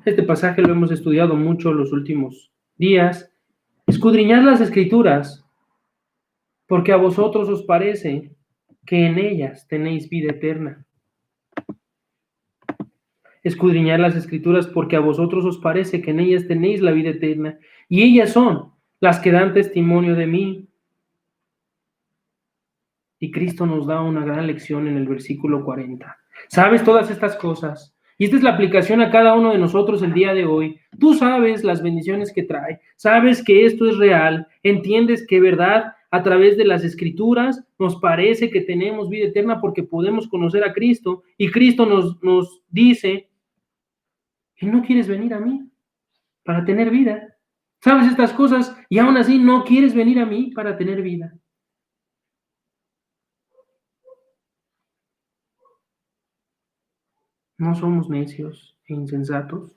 Este pasaje lo hemos estudiado mucho los últimos días. Escudriñad las Escrituras, porque a vosotros os parece que en ellas tenéis vida eterna. Escudriñad las Escrituras, porque a vosotros os parece que en ellas tenéis la vida eterna, y ellas son las que dan testimonio de mí. Y Cristo nos da una gran lección en el versículo 40. ¿Sabes todas estas cosas? Y esta es la aplicación a cada uno de nosotros el día de hoy. Tú sabes las bendiciones que trae, sabes que esto es real, entiendes que verdad a través de las Escrituras nos parece que tenemos vida eterna porque podemos conocer a Cristo y Cristo nos dice, ¿y no quieres venir a mí para tener vida? ¿Sabes estas cosas y aún así no quieres venir a mí para tener vida? ¿No somos necios e insensatos?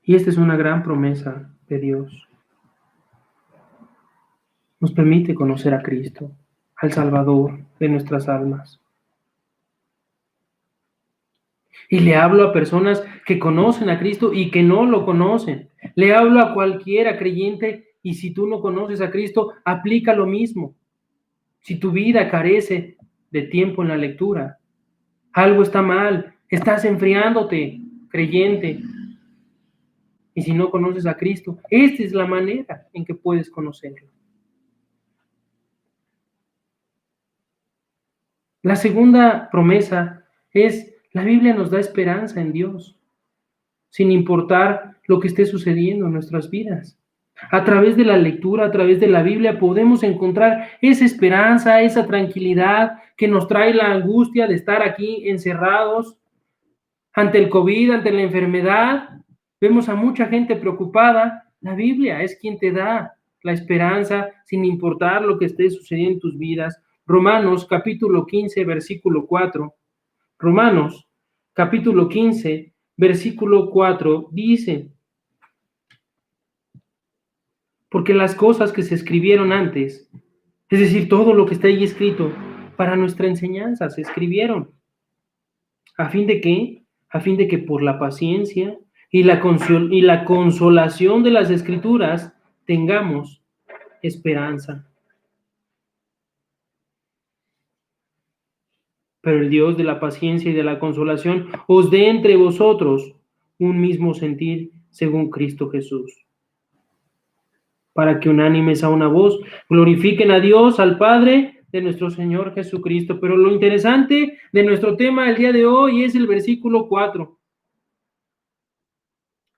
Y esta es una gran promesa de Dios. Nos permite conocer a Cristo, al Salvador de nuestras almas. Y le hablo a personas que conocen a Cristo y que no lo conocen. Le hablo a cualquiera creyente y si tú no conoces a Cristo, aplica lo mismo. Si tu vida carece de tiempo en la lectura, algo está mal, estás enfriándote, creyente. Y si no conoces a Cristo, esta es la manera en que puedes conocerlo. La segunda promesa es, la Biblia nos da esperanza en Dios, sin importar lo que esté sucediendo en nuestras vidas. A través de la lectura, a través de la Biblia, podemos encontrar esa esperanza, esa tranquilidad que nos trae la angustia de estar aquí encerrados ante el COVID, ante la enfermedad. Vemos a mucha gente preocupada. La Biblia es quien te da la esperanza sin importar lo que esté sucediendo en tus vidas. Romanos capítulo 15, versículo 4. Romanos capítulo 15, versículo 4 dice, porque las cosas que se escribieron antes, es decir, todo lo que está ahí escrito para nuestra enseñanza, se escribieron. ¿A fin de qué? A fin de que por la paciencia y la consolación de las Escrituras tengamos esperanza. Pero el Dios de la paciencia y de la consolación os dé entre vosotros un mismo sentir según Cristo Jesús, para que unánimes a una voz glorifiquen a Dios, al Padre de nuestro Señor Jesucristo. Pero lo interesante de nuestro tema el día de hoy es el versículo 4.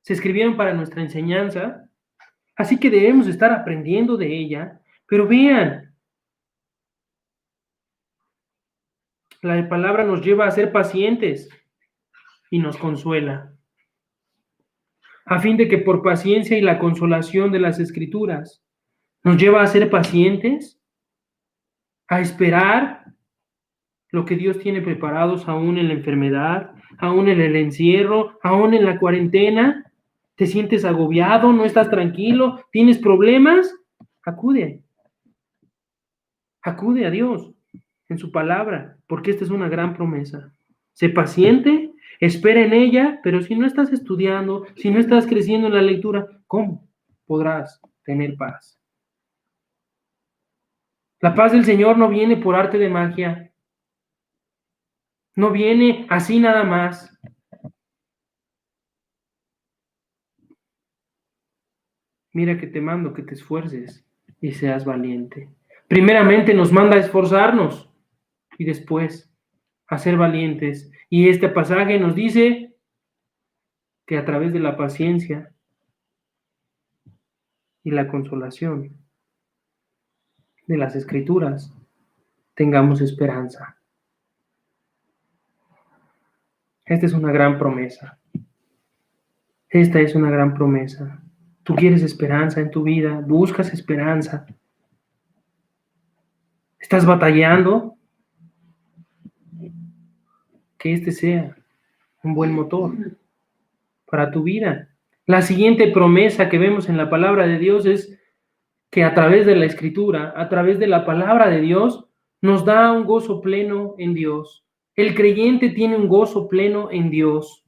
Se escribieron para nuestra enseñanza, así que debemos estar aprendiendo de ella. Pero vean, la palabra nos lleva a ser pacientes y nos consuela, a fin de que por paciencia y la consolación de las Escrituras nos lleva a ser pacientes, a esperar lo que Dios tiene preparados aún en la enfermedad, aún en el encierro, aún en la cuarentena. ¿Te sientes agobiado? ¿No estás tranquilo? ¿Tienes problemas? Acude a Dios en su palabra, porque esta es una gran promesa. Sé paciente, espera en ella, pero si no estás estudiando, si no estás creciendo en la lectura, ¿cómo podrás tener paz? La paz del Señor no viene por arte de magia, no viene así nada más. Mira que te mando que te esfuerces y seas valiente. Primeramente nos manda a esforzarnos y después a ser valientes. Y este pasaje nos dice que a través de la paciencia y la consolación de las Escrituras tengamos esperanza. Esta es una gran promesa. Esta es una gran promesa. Tú quieres esperanza en tu vida, buscas esperanza. ¿Estás batallando? Que este sea un buen motor para tu vida. La siguiente promesa que vemos en la palabra de Dios es que a través de la Escritura, a través de la palabra de Dios, nos da un gozo pleno en Dios. El creyente tiene un gozo pleno en Dios.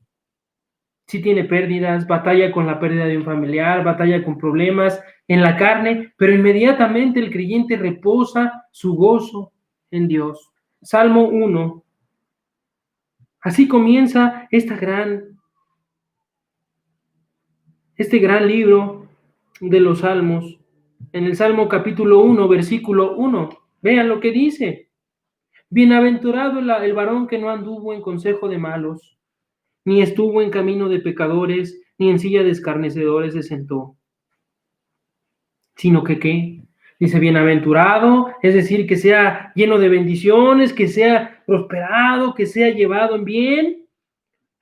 Sí tiene pérdidas, batalla con la pérdida de un familiar, batalla con problemas en la carne, pero inmediatamente el creyente reposa su gozo en Dios. Salmo 1. Así comienza este gran libro de los Salmos. En el Salmo capítulo 1, versículo 1. Vean lo que dice. Bienaventurado el varón que no anduvo en consejo de malos, ni estuvo en camino de pecadores, ni en silla de escarnecedores se sentó. Sino que, ¿qué? Dice, bienaventurado, es decir, que sea lleno de bendiciones, que sea prosperado, que sea llevado en bien.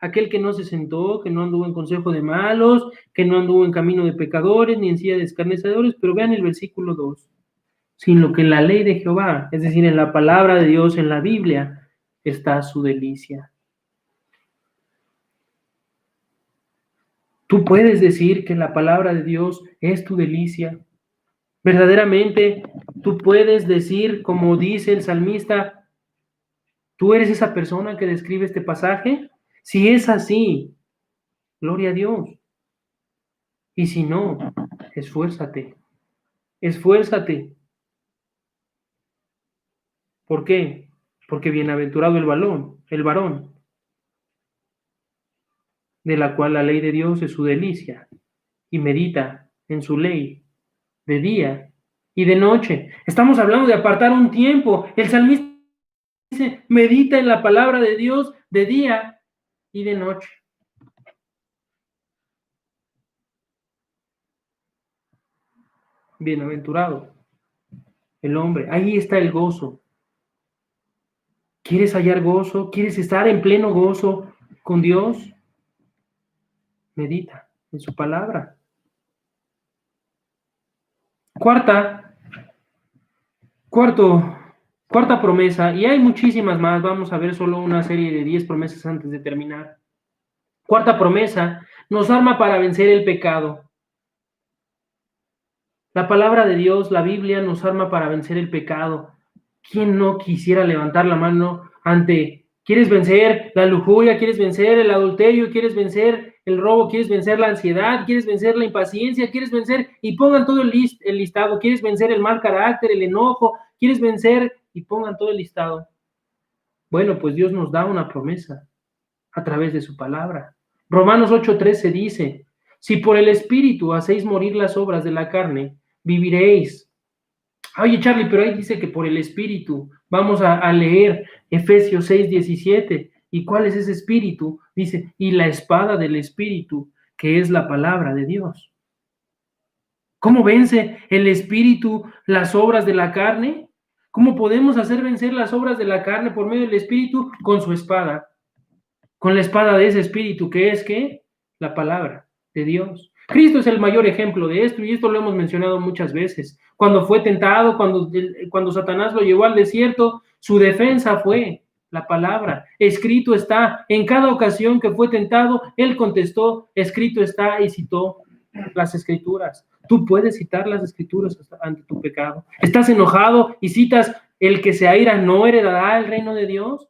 Aquel que no se sentó, que no anduvo en consejo de malos, que no anduvo en camino de pecadores, ni en silla de escarnecedores. Pero vean el versículo 2. Sino que en la ley de Jehová, es decir, en la palabra de Dios, en la Biblia, está su delicia. Tú puedes decir que la palabra de Dios es tu delicia. Verdaderamente, tú puedes decir, como dice el salmista, ¿tú eres esa persona que describe este pasaje? Si es así, gloria a Dios. Y si no, esfuérzate. Esfuérzate. ¿Por qué? Porque bienaventurado el varón, de la cual la ley de Dios es su delicia, y medita en su ley de día y de noche. Estamos hablando de apartar un tiempo. El salmista dice, medita en la palabra de Dios de día y de noche. Bienaventurado el hombre. Ahí está el gozo. ¿Quieres hallar gozo? ¿Quieres estar en pleno gozo con Dios? Medita en su palabra. Cuarta promesa, y hay muchísimas más, vamos a ver solo una serie de 10 promesas antes de terminar. Cuarta promesa, nos arma para vencer el pecado. La palabra de Dios, la Biblia, nos arma para vencer el pecado. ¿Quién no quisiera levantar la mano ante, quieres vencer la lujuria, quieres vencer el adulterio, quieres vencer el robo, quieres vencer la ansiedad, quieres vencer la impaciencia, quieres vencer, y pongan todo el listado, quieres vencer el mal carácter, el enojo, quieres vencer, y pongan todo el listado? Bueno, pues Dios nos da una promesa a través de su palabra. Romanos 8:13 dice, si por el Espíritu hacéis morir las obras de la carne, viviréis. Oye, Charlie, pero ahí dice que por el Espíritu. Vamos a leer Efesios 6:17. ¿Y cuál es ese Espíritu? Dice, y la espada del Espíritu, que es la palabra de Dios. ¿Cómo vence el Espíritu las obras de la carne? ¿Cómo podemos hacer vencer las obras de la carne por medio del Espíritu? Con su espada. Con la espada de ese Espíritu, que es, ¿qué? La palabra de Dios. Cristo es el mayor ejemplo de esto, y esto lo hemos mencionado muchas veces. Cuando fue tentado, cuando Satanás lo llevó al desierto, su defensa fue la palabra. Escrito está. En cada ocasión que fue tentado, él contestó, escrito está, y citó las Escrituras. Tú puedes citar las Escrituras ante tu pecado. ¿Estás enojado y citas, el que se aira no heredará el reino de Dios?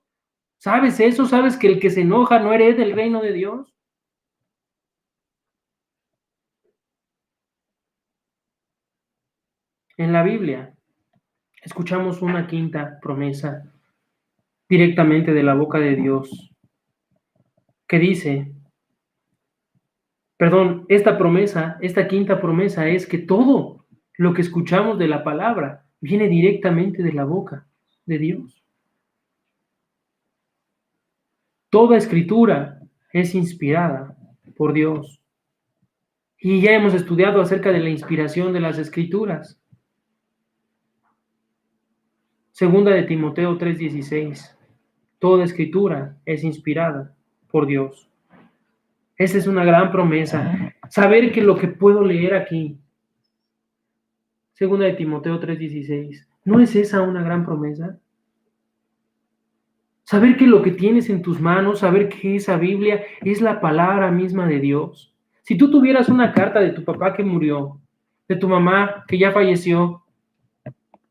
¿Sabes eso? ¿Sabes que el que se enoja no hereda el reino de Dios? En la Biblia escuchamos una quinta promesa directamente de la boca de Dios, que dice, esta quinta promesa es que todo lo que escuchamos de la palabra viene directamente de la boca de Dios. Toda escritura es inspirada por Dios. Y ya hemos estudiado acerca de la inspiración de las escrituras. Segunda de Timoteo 3:16. Toda escritura es inspirada por Dios. Esa es una gran promesa. Saber que lo que puedo leer aquí, segunda de Timoteo 3:16, ¿no es esa una gran promesa? Saber que lo que tienes en tus manos, saber que esa Biblia es la palabra misma de Dios. Si tú tuvieras una carta de tu papá que murió, de tu mamá que ya falleció,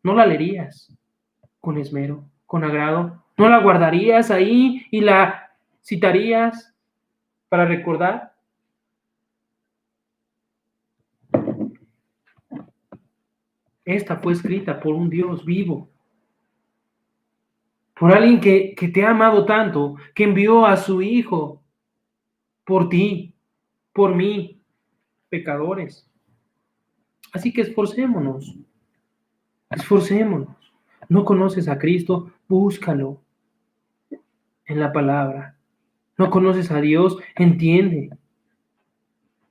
no la leerías con esmero, con agrado. No la guardarías ahí y la citarías para recordar. Esta fue escrita por un Dios vivo, por alguien que te ha amado tanto, que envió a su Hijo por ti, por mí, pecadores. Así que esforcémonos. ¿No conoces a Cristo? Búscalo en la palabra. ¿No conoces a Dios? Entiende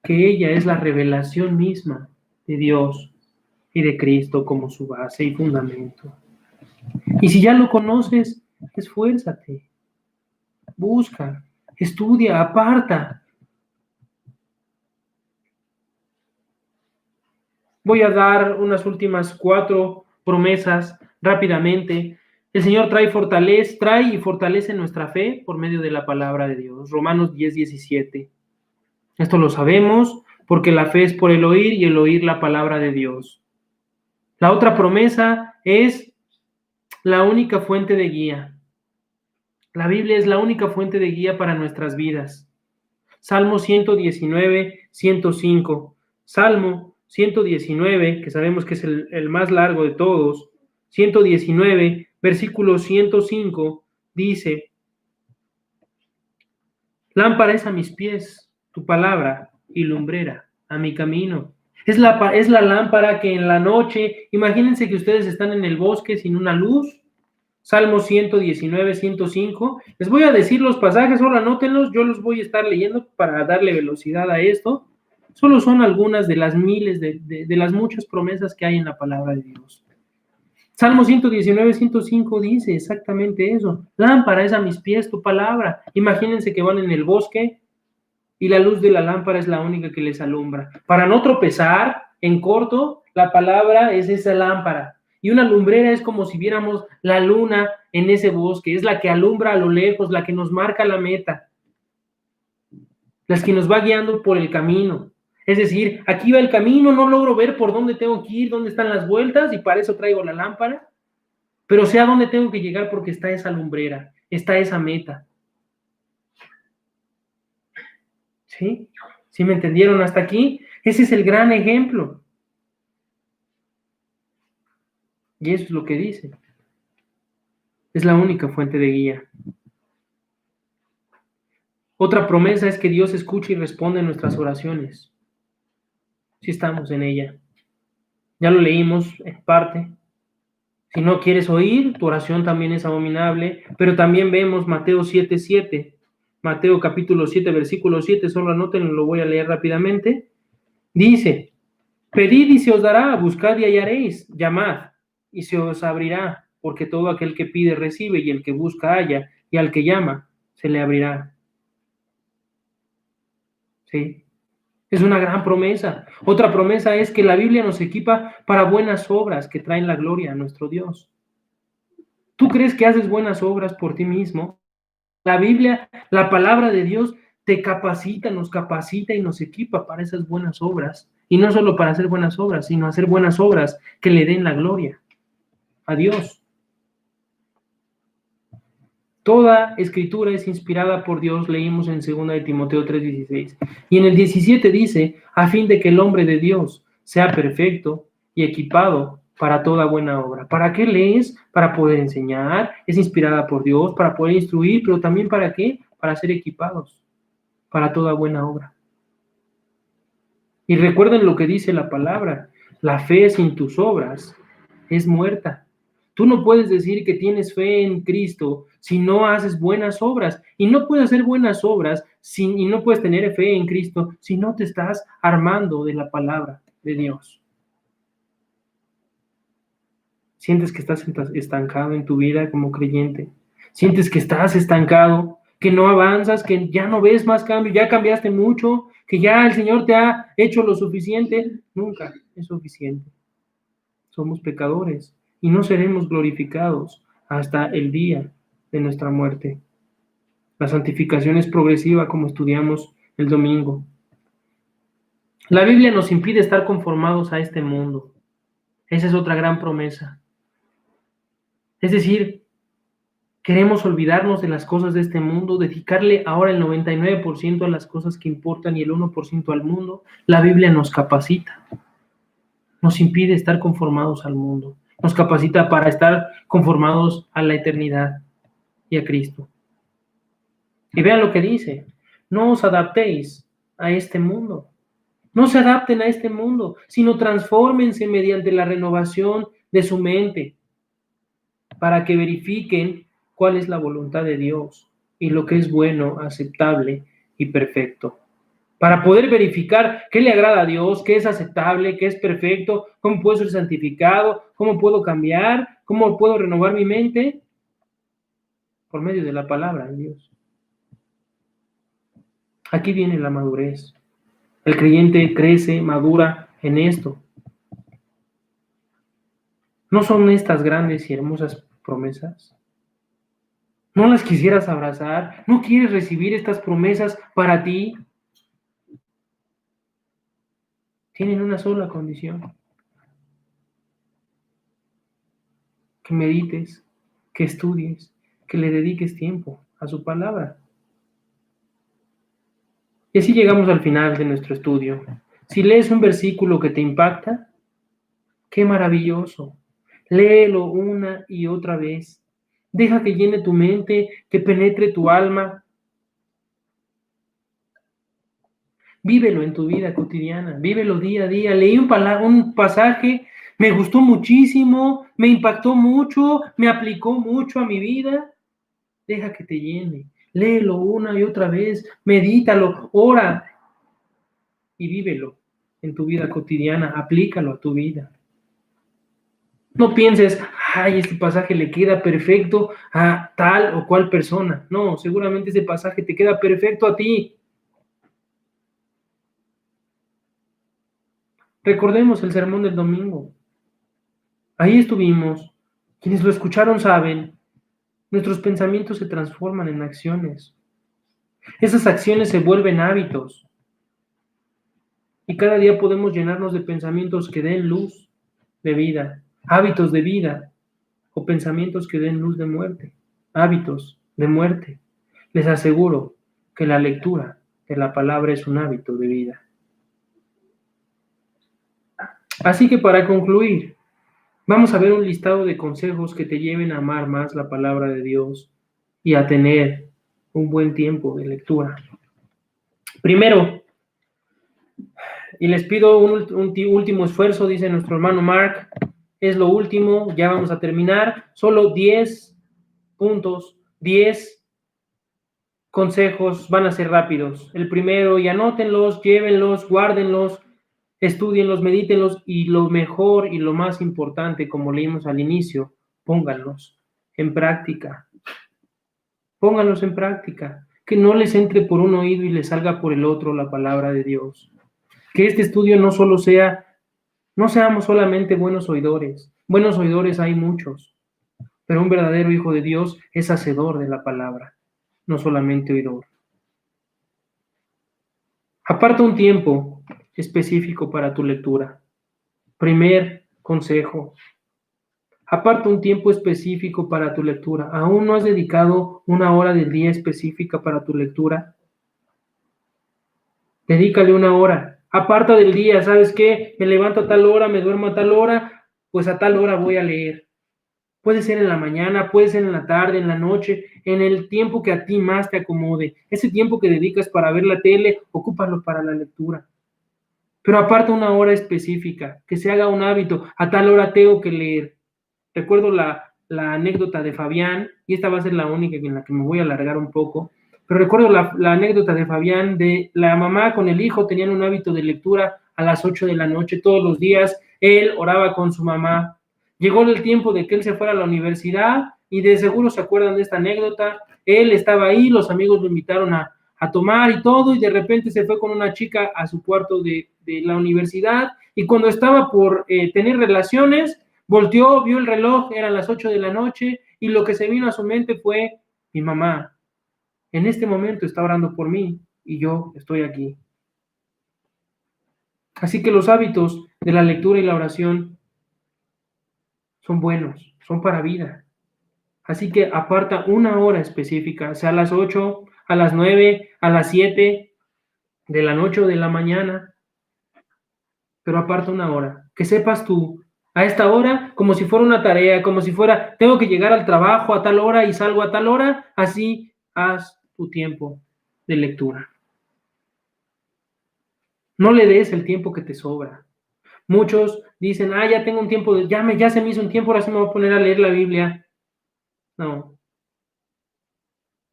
que ella es la revelación misma de Dios y de Cristo como su base y fundamento. Y si ya lo conoces, esfuérzate, busca, estudia, aparta. Voy a dar unas últimas 4 promesas rápidamente. El Señor trae y fortalece nuestra fe por medio de la palabra de Dios. Romanos 10:17. Esto lo sabemos porque la fe es por el oír y el oír la palabra de Dios. La otra promesa es la única fuente de guía. La Biblia es la única fuente de guía para nuestras vidas. Salmo 119:105. Salmo 119, que sabemos que es el más largo de todos. 119, versículo 105, dice: lámpara es a mis pies tu palabra y lumbrera a mi camino. Es la lámpara que en la noche, imagínense que ustedes están en el bosque sin una luz. Salmo 119:105. Les voy a decir los pasajes, solo anótenlos, yo los voy a estar leyendo para darle velocidad a esto. Solo son algunas de las miles, de las muchas promesas que hay en la palabra de Dios. Salmo 119:105 dice exactamente eso. Lámpara es a mis pies tu palabra. Imagínense que van en el bosque y la luz de la lámpara es la única que les alumbra. Para no tropezar, en corto, la palabra es esa lámpara. Y una lumbrera es como si viéramos la luna en ese bosque. Es la que alumbra a lo lejos, la que nos marca la meta. La que nos va guiando por el camino. Es decir, aquí va el camino, no logro ver por dónde tengo que ir, dónde están las vueltas, y para eso traigo la lámpara. Pero sé a dónde tengo que llegar porque está esa lumbrera, está esa meta. ¿Sí? ¿Sí me entendieron hasta aquí? Ese es el gran ejemplo. Y eso es lo que dice. Es la única fuente de guía. Otra promesa es que Dios escucha y responde nuestras oraciones. Si estamos en ella. Ya lo leímos en parte. Si no quieres oír, tu oración también es abominable. Pero también vemos Mateo 7:7. Mateo capítulo 7, versículo 7. Solo anótenlo, lo voy a leer rápidamente. Dice: pedid y se os dará, buscad y hallaréis, llamad y se os abrirá, porque todo aquel que pide recibe, y el que busca halla, y al que llama se le abrirá. ¿Sí? Es una gran promesa. Otra promesa es que la Biblia nos equipa para buenas obras que traen la gloria a nuestro Dios. ¿Tú crees que haces buenas obras por ti mismo? La Biblia, la palabra de Dios, te capacita, nos capacita y nos equipa para esas buenas obras. Y no solo para hacer buenas obras, sino hacer buenas obras que le den la gloria a Dios. Toda escritura es inspirada por Dios, leímos en 2 de Timoteo 3:16. Y en el 17 dice, a fin de que el hombre de Dios sea perfecto y equipado para toda buena obra. ¿Para qué lees? Para poder enseñar, es inspirada por Dios, para poder instruir, pero también ¿para qué? Para ser equipados para toda buena obra. Y recuerden lo que dice la palabra, la fe sin tus obras es muerta. Tú no puedes decir que tienes fe en Cristo si no haces buenas obras. Y no puedes hacer buenas obras y no puedes tener fe en Cristo si no te estás armando de la palabra de Dios. Sientes que estás estancado en tu vida como creyente. Sientes que estás estancado, que no avanzas, que ya no ves más cambio, ya cambiaste mucho, que ya el Señor te ha hecho lo suficiente. Nunca es suficiente. Somos pecadores y no seremos glorificados hasta el día de nuestra muerte. La santificación es progresiva, como estudiamos el domingo. La Biblia nos impide estar conformados a este mundo. Esa es otra gran promesa. Es decir, queremos olvidarnos de las cosas de este mundo, dedicarle ahora el 99% a las cosas que importan y el 1% al mundo. La Biblia nos capacita, nos impide estar conformados al mundo, nos capacita para estar conformados a la eternidad y a Cristo. Y vean lo que dice, no os adaptéis a este mundo, no se adapten a este mundo, sino transfórmense mediante la renovación de su mente, para que verifiquen cuál es la voluntad de Dios y lo que es bueno, aceptable y perfecto. Para poder verificar qué le agrada a Dios, qué es aceptable, qué es perfecto, cómo puedo ser santificado, cómo puedo cambiar, cómo puedo renovar mi mente, por medio de la palabra de Dios. Aquí viene la madurez. El creyente crece, madura en esto. ¿No son estas grandes y hermosas promesas? ¿No las quisieras abrazar? ¿No quieres recibir estas promesas para ti? Tienen una sola condición. Que medites, que estudies, que le dediques tiempo a su palabra. Y así llegamos al final de nuestro estudio. Si lees un versículo que te impacta, qué maravilloso. Léelo una y otra vez. Deja que llene tu mente, que penetre tu alma. Vívelo en tu vida cotidiana, vívelo día a día. Leí un pasaje, me gustó muchísimo, me impactó mucho, me aplicó mucho a mi vida. Deja que te llene. Léelo una y otra vez, medítalo, ora y vívelo en tu vida cotidiana, aplícalo a tu vida. No pienses, ay, este pasaje le queda perfecto a tal o cual persona. No, seguramente ese pasaje te queda perfecto a ti. Recordemos el sermón del domingo. Ahí estuvimos. Quienes lo escucharon saben, nuestros pensamientos se transforman en acciones. Esas acciones se vuelven hábitos. Y cada día podemos llenarnos de pensamientos que den luz de vida, hábitos de vida, o pensamientos que den luz de muerte, hábitos de muerte. Les aseguro que la lectura de la palabra es un hábito de vida. Así que para concluir, vamos a ver un listado de consejos que te lleven a amar más la palabra de Dios y a tener un buen tiempo de lectura. Primero, y les pido un último esfuerzo, dice nuestro hermano Mark, es lo último, ya vamos a terminar, solo 10 puntos, 10 consejos, van a ser rápidos. El primero, y anótenlos, llévenlos, guárdenlos, estúdienlos, medítenlos, y lo mejor y lo más importante, como leímos al inicio, pónganlos en práctica. Pónganlos en práctica. Que no les entre por un oído y les salga por el otro la palabra de Dios. Que este estudio no seamos solamente buenos oidores. Buenos oidores hay muchos, pero un verdadero hijo de Dios es hacedor de la palabra, no solamente oidor. Aparta un tiempo específico para tu lectura. Primer consejo, Aparta un tiempo específico para tu lectura. ¿Aún no has dedicado una hora del día específica para tu lectura? Dedícale una hora. Aparta del día, ¿sabes qué? Me levanto a tal hora, me duermo a tal hora, pues a tal hora voy a leer. Puede ser en la mañana, puede ser en la tarde, en la noche, en el tiempo que a ti más te acomode. Ese tiempo que dedicas para ver la tele, ocúpalo para la lectura. Pero aparta una hora específica, que se haga un hábito. A tal hora tengo que leer. Recuerdo la anécdota de Fabián, y esta va a ser la única en la que me voy a alargar un poco, pero recuerdo la anécdota de Fabián, de la mamá con el hijo, tenían un hábito de lectura a las 8 de la noche todos los días, él oraba con su mamá. Llegó el tiempo de que él se fuera a la universidad, y de seguro se acuerdan de esta anécdota, él estaba ahí, los amigos lo invitaron a tomar y todo, y de repente se fue con una chica a su cuarto de la universidad, y cuando estaba por tener relaciones, volteó, vio el reloj, eran las 8 de la noche, y lo que se vino a su mente fue: mi mamá en este momento está orando por mí y yo estoy aquí. Así que los hábitos de la lectura y la oración son buenos, son para vida. Así que aparta una hora específica, sea a las 8, a las 9, a las 7 de la noche o de la mañana, pero aparta una hora. Que sepas tú, a esta hora, como si fuera una tarea, como si fuera, tengo que llegar al trabajo a tal hora y salgo a tal hora, así haz tu tiempo de lectura. No le des el tiempo que te sobra. Muchos dicen, ya tengo un tiempo, ya se me hizo un tiempo, ahora sí me voy a poner a leer la Biblia. No.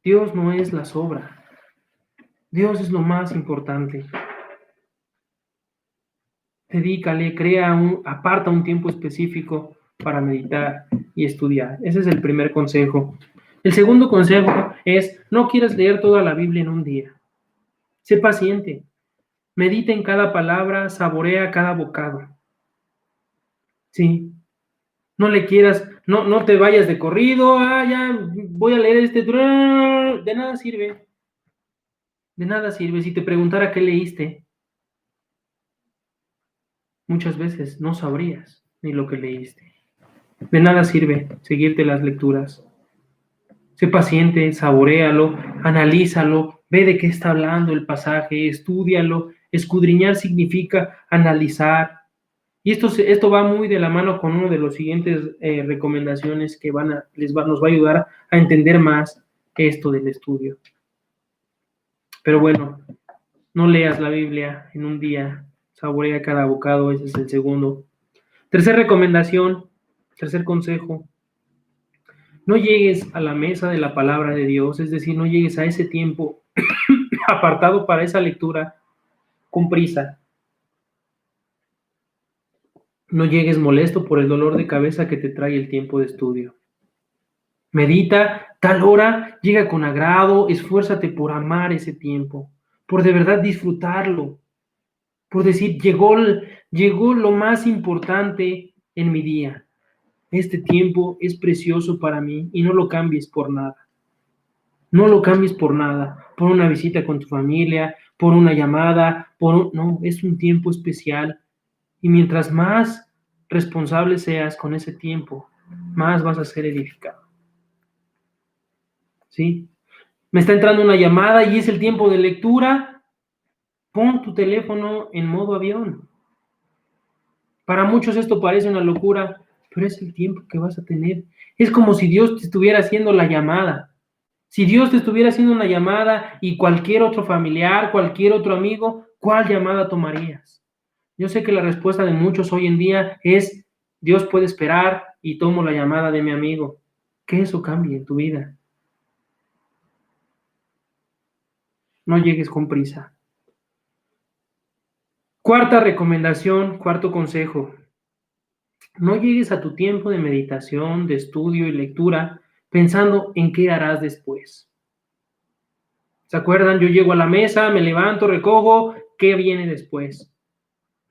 Dios no es la sobra. Dios es lo más importante. Dedícale, aparta un tiempo específico para meditar y estudiar. Ese es el primer consejo. El segundo consejo es: no quieras leer toda la Biblia en un día. Sé paciente. Medita en cada palabra, saborea cada bocado. Sí. No le quieras, no te vayas de corrido, ya voy a leer de nada sirve. De nada sirve. Si te preguntara qué leíste, muchas veces no sabrías ni lo que leíste. De nada sirve seguirte las lecturas. Sé paciente, saboréalo, analízalo, ve de qué está hablando el pasaje, estúdialo. Escudriñar significa analizar. Y esto va muy de la mano con uno de los siguientes recomendaciones que nos va a ayudar a entender más esto del estudio. Pero bueno, no leas la Biblia en un día, saborea cada bocado, ese es el segundo. Tercer recomendación, tercer consejo: no llegues a la mesa de la palabra de Dios, es decir, no llegues a ese tiempo apartado para esa lectura con prisa. No llegues molesto por el dolor de cabeza que te trae el tiempo de estudio. Medita tal hora, llega con agrado, esfuérzate por amar ese tiempo, por de verdad disfrutarlo, por decir, llegó lo más importante en mi día. Este tiempo es precioso para mí y no lo cambies por nada. No lo cambies por nada, por una visita con tu familia, por una llamada, no, es un tiempo especial. Y mientras más responsable seas con ese tiempo, más vas a ser edificado. ¿Sí? Me está entrando una llamada y es el tiempo de lectura. Pon tu teléfono en modo avión. Para muchos esto parece una locura, pero es el tiempo que vas a tener. Es como si Dios te estuviera haciendo la llamada. Si Dios te estuviera haciendo una llamada y cualquier otro familiar, cualquier otro amigo, ¿cuál llamada tomarías? Yo sé que la respuesta de muchos hoy en día es: Dios puede esperar y tomo la llamada de mi amigo. Que eso cambie en tu vida. No llegues con prisa. Cuarta recomendación, cuarto consejo: no llegues a tu tiempo de meditación, de estudio y lectura pensando en qué harás después. ¿Se acuerdan? Yo llego a la mesa, me levanto, recojo, ¿qué viene después?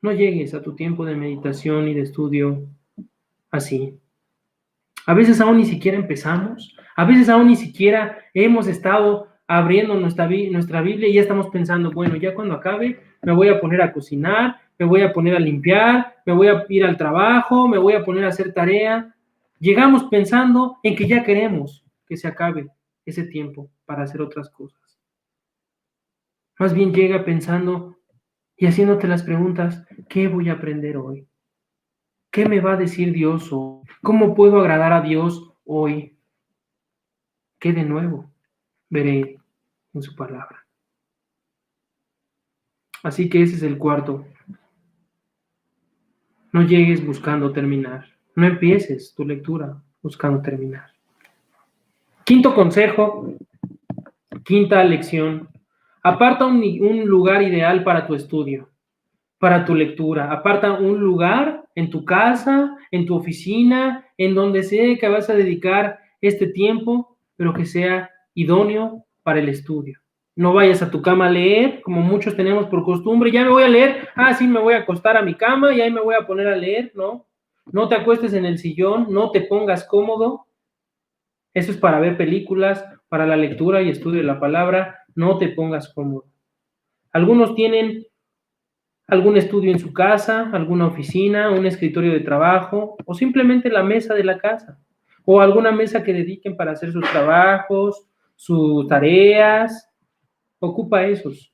No llegues a tu tiempo de meditación y de estudio así. A veces aún ni siquiera empezamos, a veces aún ni siquiera hemos estado abriendo nuestra Biblia y ya estamos pensando, bueno, ya cuando acabe me voy a poner a cocinar, me voy a poner a limpiar, me voy a ir al trabajo, me voy a poner a hacer tarea. llegamos pensando en que ya queremos que se acabe ese tiempo para hacer otras cosas. Más bien llega pensando y haciéndote las preguntas, ¿qué voy a aprender hoy? ¿Qué me va a decir Dios hoy? ¿Cómo puedo agradar a Dios hoy? ¿Qué de nuevo veré en su palabra? Así que ese es el cuarto. No llegues buscando terminar. No empieces tu lectura buscando terminar. Quinto consejo, quinta lección. Aparta un lugar ideal para tu estudio, para tu lectura. Aparta un lugar en tu casa, en tu oficina, en donde sea que vas a dedicar este tiempo, pero que sea idóneo para el estudio. No vayas a tu cama a leer, como muchos tenemos por costumbre. Ya me voy a leer, sí, me voy a acostar a mi cama y ahí me voy a poner a leer, ¿no? No te acuestes en el sillón, no te pongas cómodo. Eso es para ver películas, para la lectura y estudio de la palabra. No te pongas cómodo. Algunos tienen algún estudio en su casa, alguna oficina, un escritorio de trabajo o simplemente la mesa de la casa o alguna mesa que dediquen para hacer sus trabajos, sus tareas. Ocupa esos.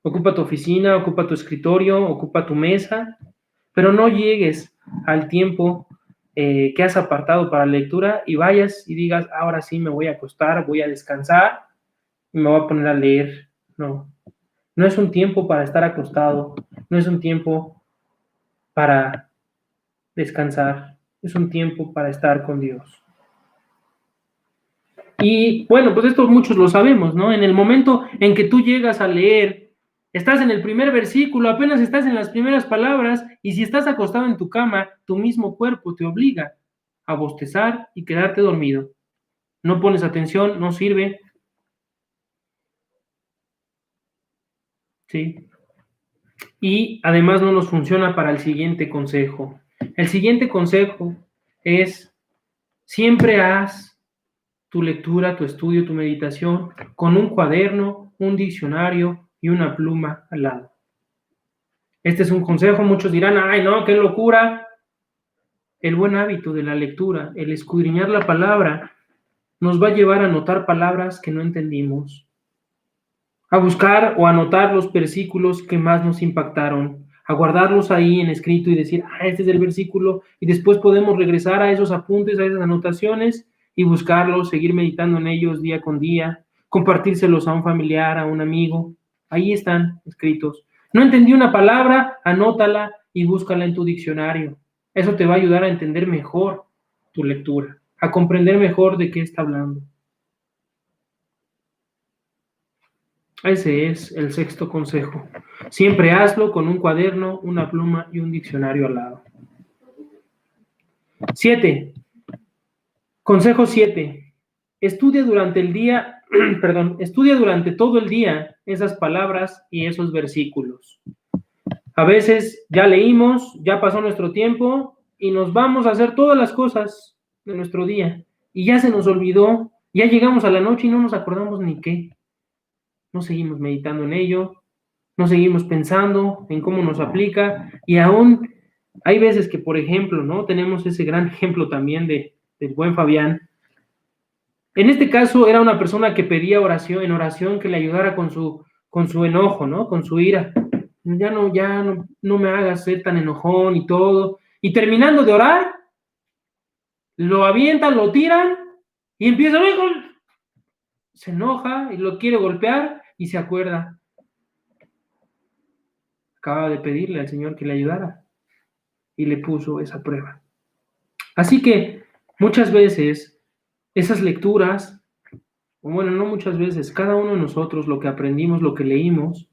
Ocupa tu oficina, ocupa tu escritorio, ocupa tu mesa, pero no llegues al tiempo que has apartado para lectura y vayas y digas, ahora sí me voy a acostar, voy a descansar y me voy a poner a leer. No, no es un tiempo para estar acostado, no es un tiempo para descansar, es un tiempo para estar con Dios. Y bueno, pues esto muchos lo sabemos, ¿no? En el momento en que tú llegas a leer, estás en el primer versículo, apenas estás en las primeras palabras, y si estás acostado en tu cama, tu mismo cuerpo te obliga a bostezar y quedarte dormido. No pones atención, no sirve. ¿Sí? Y además no nos funciona para el siguiente consejo. El siguiente consejo es, siempre haz tu lectura, tu estudio, tu meditación con un cuaderno, un diccionario y una pluma al lado. Este es un consejo, muchos dirán, ¡ay no, qué locura! El buen hábito de la lectura, el escudriñar la palabra, nos va a llevar a anotar palabras que no entendimos, a buscar o anotar los versículos que más nos impactaron, a guardarlos ahí en escrito y decir, este es el versículo, y después podemos regresar a esos apuntes, a esas anotaciones y buscarlos, seguir meditando en ellos día con día, compartírselos a un familiar, a un amigo. Ahí están escritos. No entendí una palabra, anótala y búscala en tu diccionario. Eso te va a ayudar a entender mejor tu lectura, a comprender mejor de qué está hablando. Ese es el sexto consejo. Siempre hazlo con un cuaderno, una pluma y un diccionario al lado. 7. Consejo 7. Estudia durante el día, estudia durante todo el día esas palabras y esos versículos. A veces ya leímos, ya pasó nuestro tiempo y nos vamos a hacer todas las cosas de nuestro día y ya se nos olvidó, ya llegamos a la noche y no nos acordamos ni qué. No seguimos meditando en ello, no seguimos pensando en cómo nos aplica y aún hay veces que, por ejemplo, ¿no? Tenemos ese gran ejemplo también del buen Fabián. En este caso era una persona que pedía oración que le ayudara con su enojo, ¿no? Con su ira. Ya no me hagas ser tan enojón y todo. Y terminando de orar, lo avientan, lo tiran y empieza, se enoja y lo quiere golpear y se acuerda. Acaba de pedirle al Señor que le ayudara y le puso esa prueba. Así que muchas veces esas lecturas, o bueno, no muchas veces, cada uno de nosotros lo que aprendimos, lo que leímos,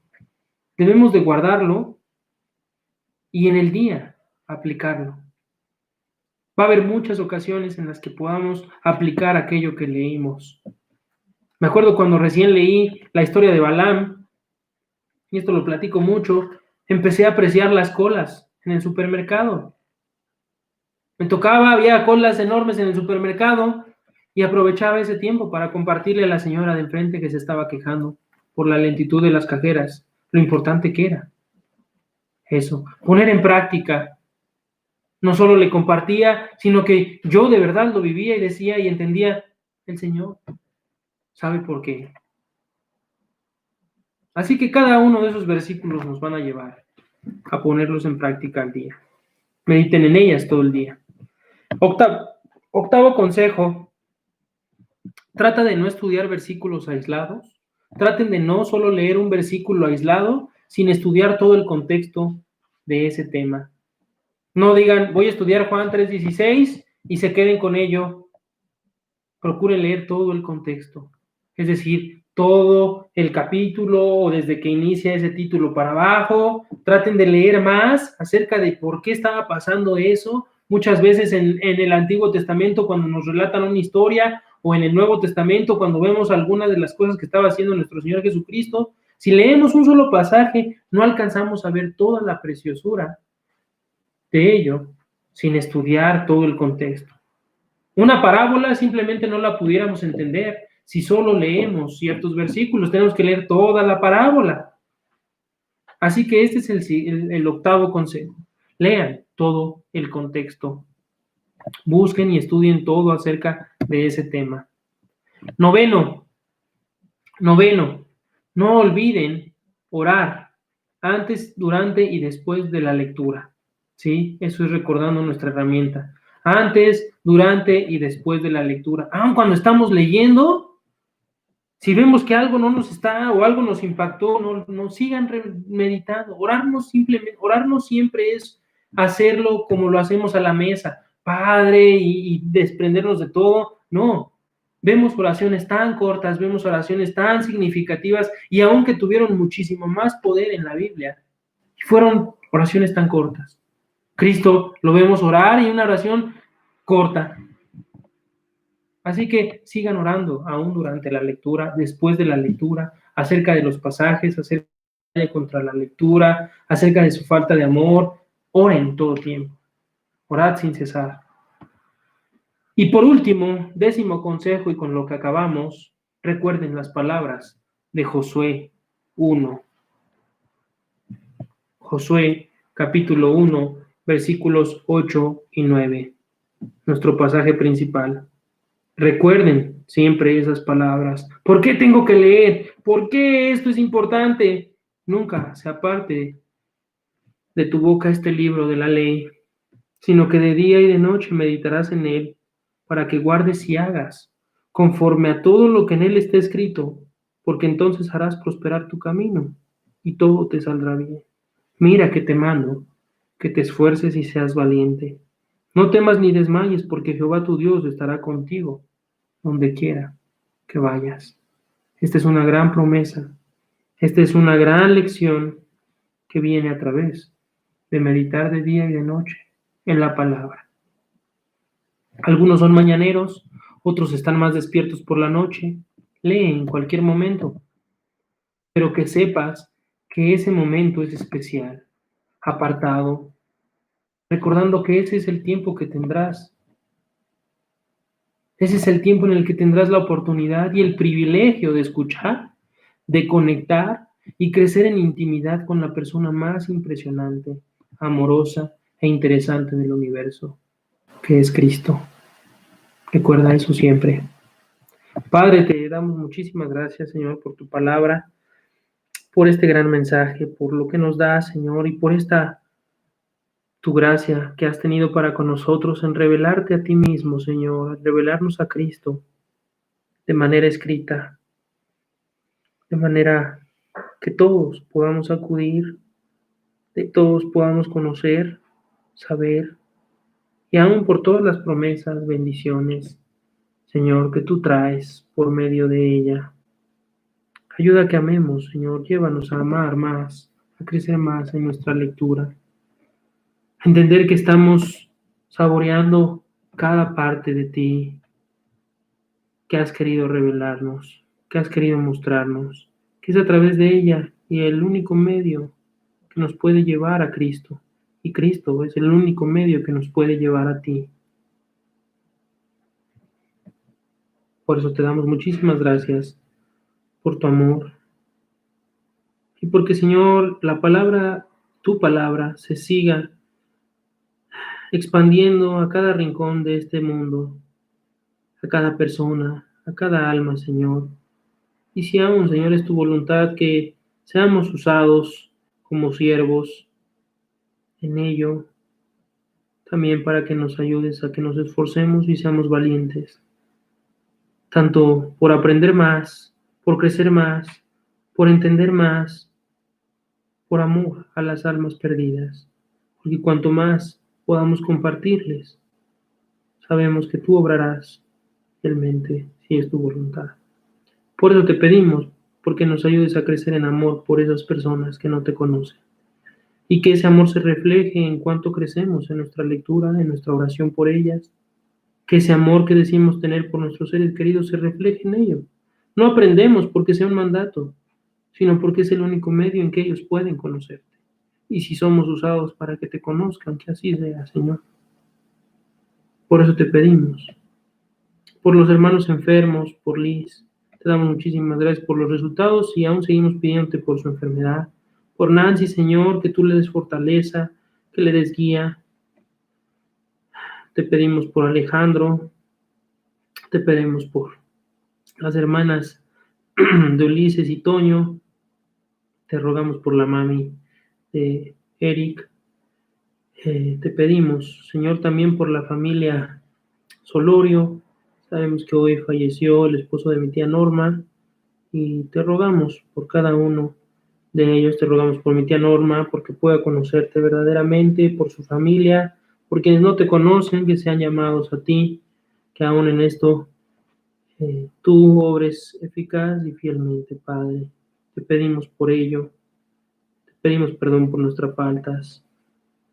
debemos de guardarlo y en el día aplicarlo. Va a haber muchas ocasiones en las que podamos aplicar aquello que leímos. Me acuerdo cuando recién leí la historia de Balaam, y esto lo platico mucho, empecé a apreciar las colas en el supermercado. Me tocaba, había colas enormes en el supermercado y aprovechaba ese tiempo para compartirle a la señora de enfrente que se estaba quejando por la lentitud de las cajeras, lo importante que era. Eso, poner en práctica No solo le compartía, sino que yo de verdad lo vivía y decía y entendía, el Señor sabe por qué. Así que cada uno de esos versículos nos van a llevar a ponerlos en práctica al día. Mediten en ellas todo el día. Octavo consejo, trata de no estudiar versículos aislados. Traten de no solo leer un versículo aislado, sin estudiar todo el contexto de ese tema. No digan, voy a estudiar Juan 3:16 y se queden con ello. Procuren leer todo el contexto. Es decir, todo el capítulo o desde que inicia ese título para abajo. Traten de leer más acerca de por qué estaba pasando eso. Muchas veces en el Antiguo Testamento, cuando nos relatan una historia, o en el Nuevo Testamento, cuando vemos algunas de las cosas que estaba haciendo nuestro Señor Jesucristo, si leemos un solo pasaje, no alcanzamos a ver toda la preciosura de ello sin estudiar todo el contexto. Una parábola simplemente no la pudiéramos entender si solo leemos ciertos versículos. Tenemos que leer toda la parábola. Así que este es el octavo consejo. Lean todo el contexto. Busquen y estudien todo acerca de ese tema. Noveno, no olviden orar antes, durante y después de la lectura. ¿Sí? Eso es recordando nuestra herramienta. Antes, durante y después de la lectura. Cuando estamos leyendo, si vemos que algo no nos está o algo nos impactó, no sigan meditando. Orarnos siempre es hacerlo como lo hacemos a la mesa, Padre, y desprendernos de todo. No. Vemos oraciones tan cortas, vemos oraciones tan significativas y aunque tuvieron muchísimo más poder en la Biblia, fueron oraciones tan cortas. Cristo lo vemos orar y una oración corta. Así que sigan orando aún durante la lectura, después de la lectura, acerca de los pasajes, acerca de contra la lectura, acerca de su falta de amor. Oren todo tiempo. Orad sin cesar. Y por último, 10º consejo y con lo que acabamos, recuerden las palabras de Josué 1. Josué capítulo 1, versículos 8 y 9. Nuestro pasaje principal. Recuerden siempre esas palabras. ¿Por qué tengo que leer? ¿Por qué esto es importante? Nunca se aparte de tu boca este libro de la ley, sino que de día y de noche meditarás en él, para que guardes y hagas, conforme a todo lo que en él está escrito, porque entonces harás prosperar tu camino, y todo te saldrá bien. Mira que te mando, que te esfuerces y seas valiente. No temas ni desmayes, porque Jehová tu Dios estará contigo donde quiera que vayas. Esta es una gran promesa. Esta es una gran lección que viene a través de meditar de día y de noche en la palabra. Algunos son mañaneros, otros están más despiertos por la noche. Lee en cualquier momento, pero que sepas que ese momento es especial, apartado, recordando que ese es el tiempo que tendrás. Ese es el tiempo en el que tendrás la oportunidad y el privilegio de escuchar, de conectar y crecer en intimidad con la persona más impresionante, amorosa e interesante del universo, que es Cristo. Recuerda eso siempre. Padre, te damos muchísimas gracias, Señor, por tu palabra, por este gran mensaje, por lo que nos das, Señor, y por esta tu gracia que has tenido para con nosotros en revelarte a ti mismo, Señor, en revelarnos a Cristo de manera escrita, de manera que todos podamos acudir, que todos podamos conocer, saber, y aún por todas las promesas, bendiciones, Señor, que tú traes por medio de ella. Ayuda a que amemos, Señor, llévanos a amar más, a crecer más en nuestra lectura, a entender que estamos saboreando cada parte de ti que has querido revelarnos, que has querido mostrarnos, que es a través de ella y el único medio que nos puede llevar a Cristo. Y Cristo es el único medio que nos puede llevar a ti. Por eso te damos muchísimas gracias por tu amor. Y porque, Señor, la palabra, tu palabra, se siga expandiendo a cada rincón de este mundo, a cada persona, a cada alma, Señor. Y si aún, Señor, es tu voluntad que seamos usados como siervos en ello, también para que nos ayudes a que nos esforcemos y seamos valientes, tanto por aprender más, por crecer más, por entender más, por amor a las almas perdidas. Porque cuanto más podamos compartirles, sabemos que tú obrarás fielmente si es tu voluntad. Por eso te pedimos, porque nos ayudes a crecer en amor por esas personas que no te conocen. Y que ese amor se refleje en cuanto crecemos en nuestra lectura, en nuestra oración por ellas. Que ese amor que decimos tener por nuestros seres queridos se refleje en ello. No aprendemos porque sea un mandato, sino porque es el único medio en que ellos pueden conocerte. Y si somos usados para que te conozcan, que así sea, Señor. Por eso te pedimos. Por los hermanos enfermos, por Liz, te damos muchísimas gracias por los resultados y aún seguimos pidiéndote por su enfermedad. Por Nancy, Señor, que tú le des fortaleza, que le des guía. Te pedimos por Alejandro, te pedimos por las hermanas de Ulises y Toño, te rogamos por la mami de Eric, te pedimos, Señor, también por la familia Solorio. Sabemos que hoy falleció el esposo de mi tía Norma y te rogamos por cada uno de ellos. Te rogamos por mi tía Norma, porque pueda conocerte verdaderamente, por su familia, por quienes no te conocen, que sean llamados a ti, que aún en esto tú obres eficaz y fielmente, Padre. Te pedimos por ello, te pedimos perdón por nuestras faltas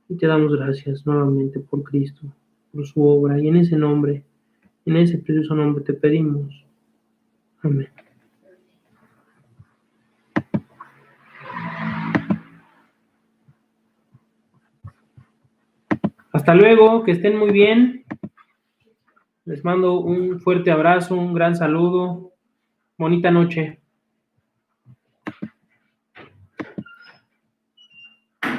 y te damos gracias nuevamente por Cristo, por su obra, y en ese nombre, en ese precioso nombre te pedimos. Amén. Hasta luego, que estén muy bien. Les mando un fuerte abrazo, un gran saludo. Bonita noche.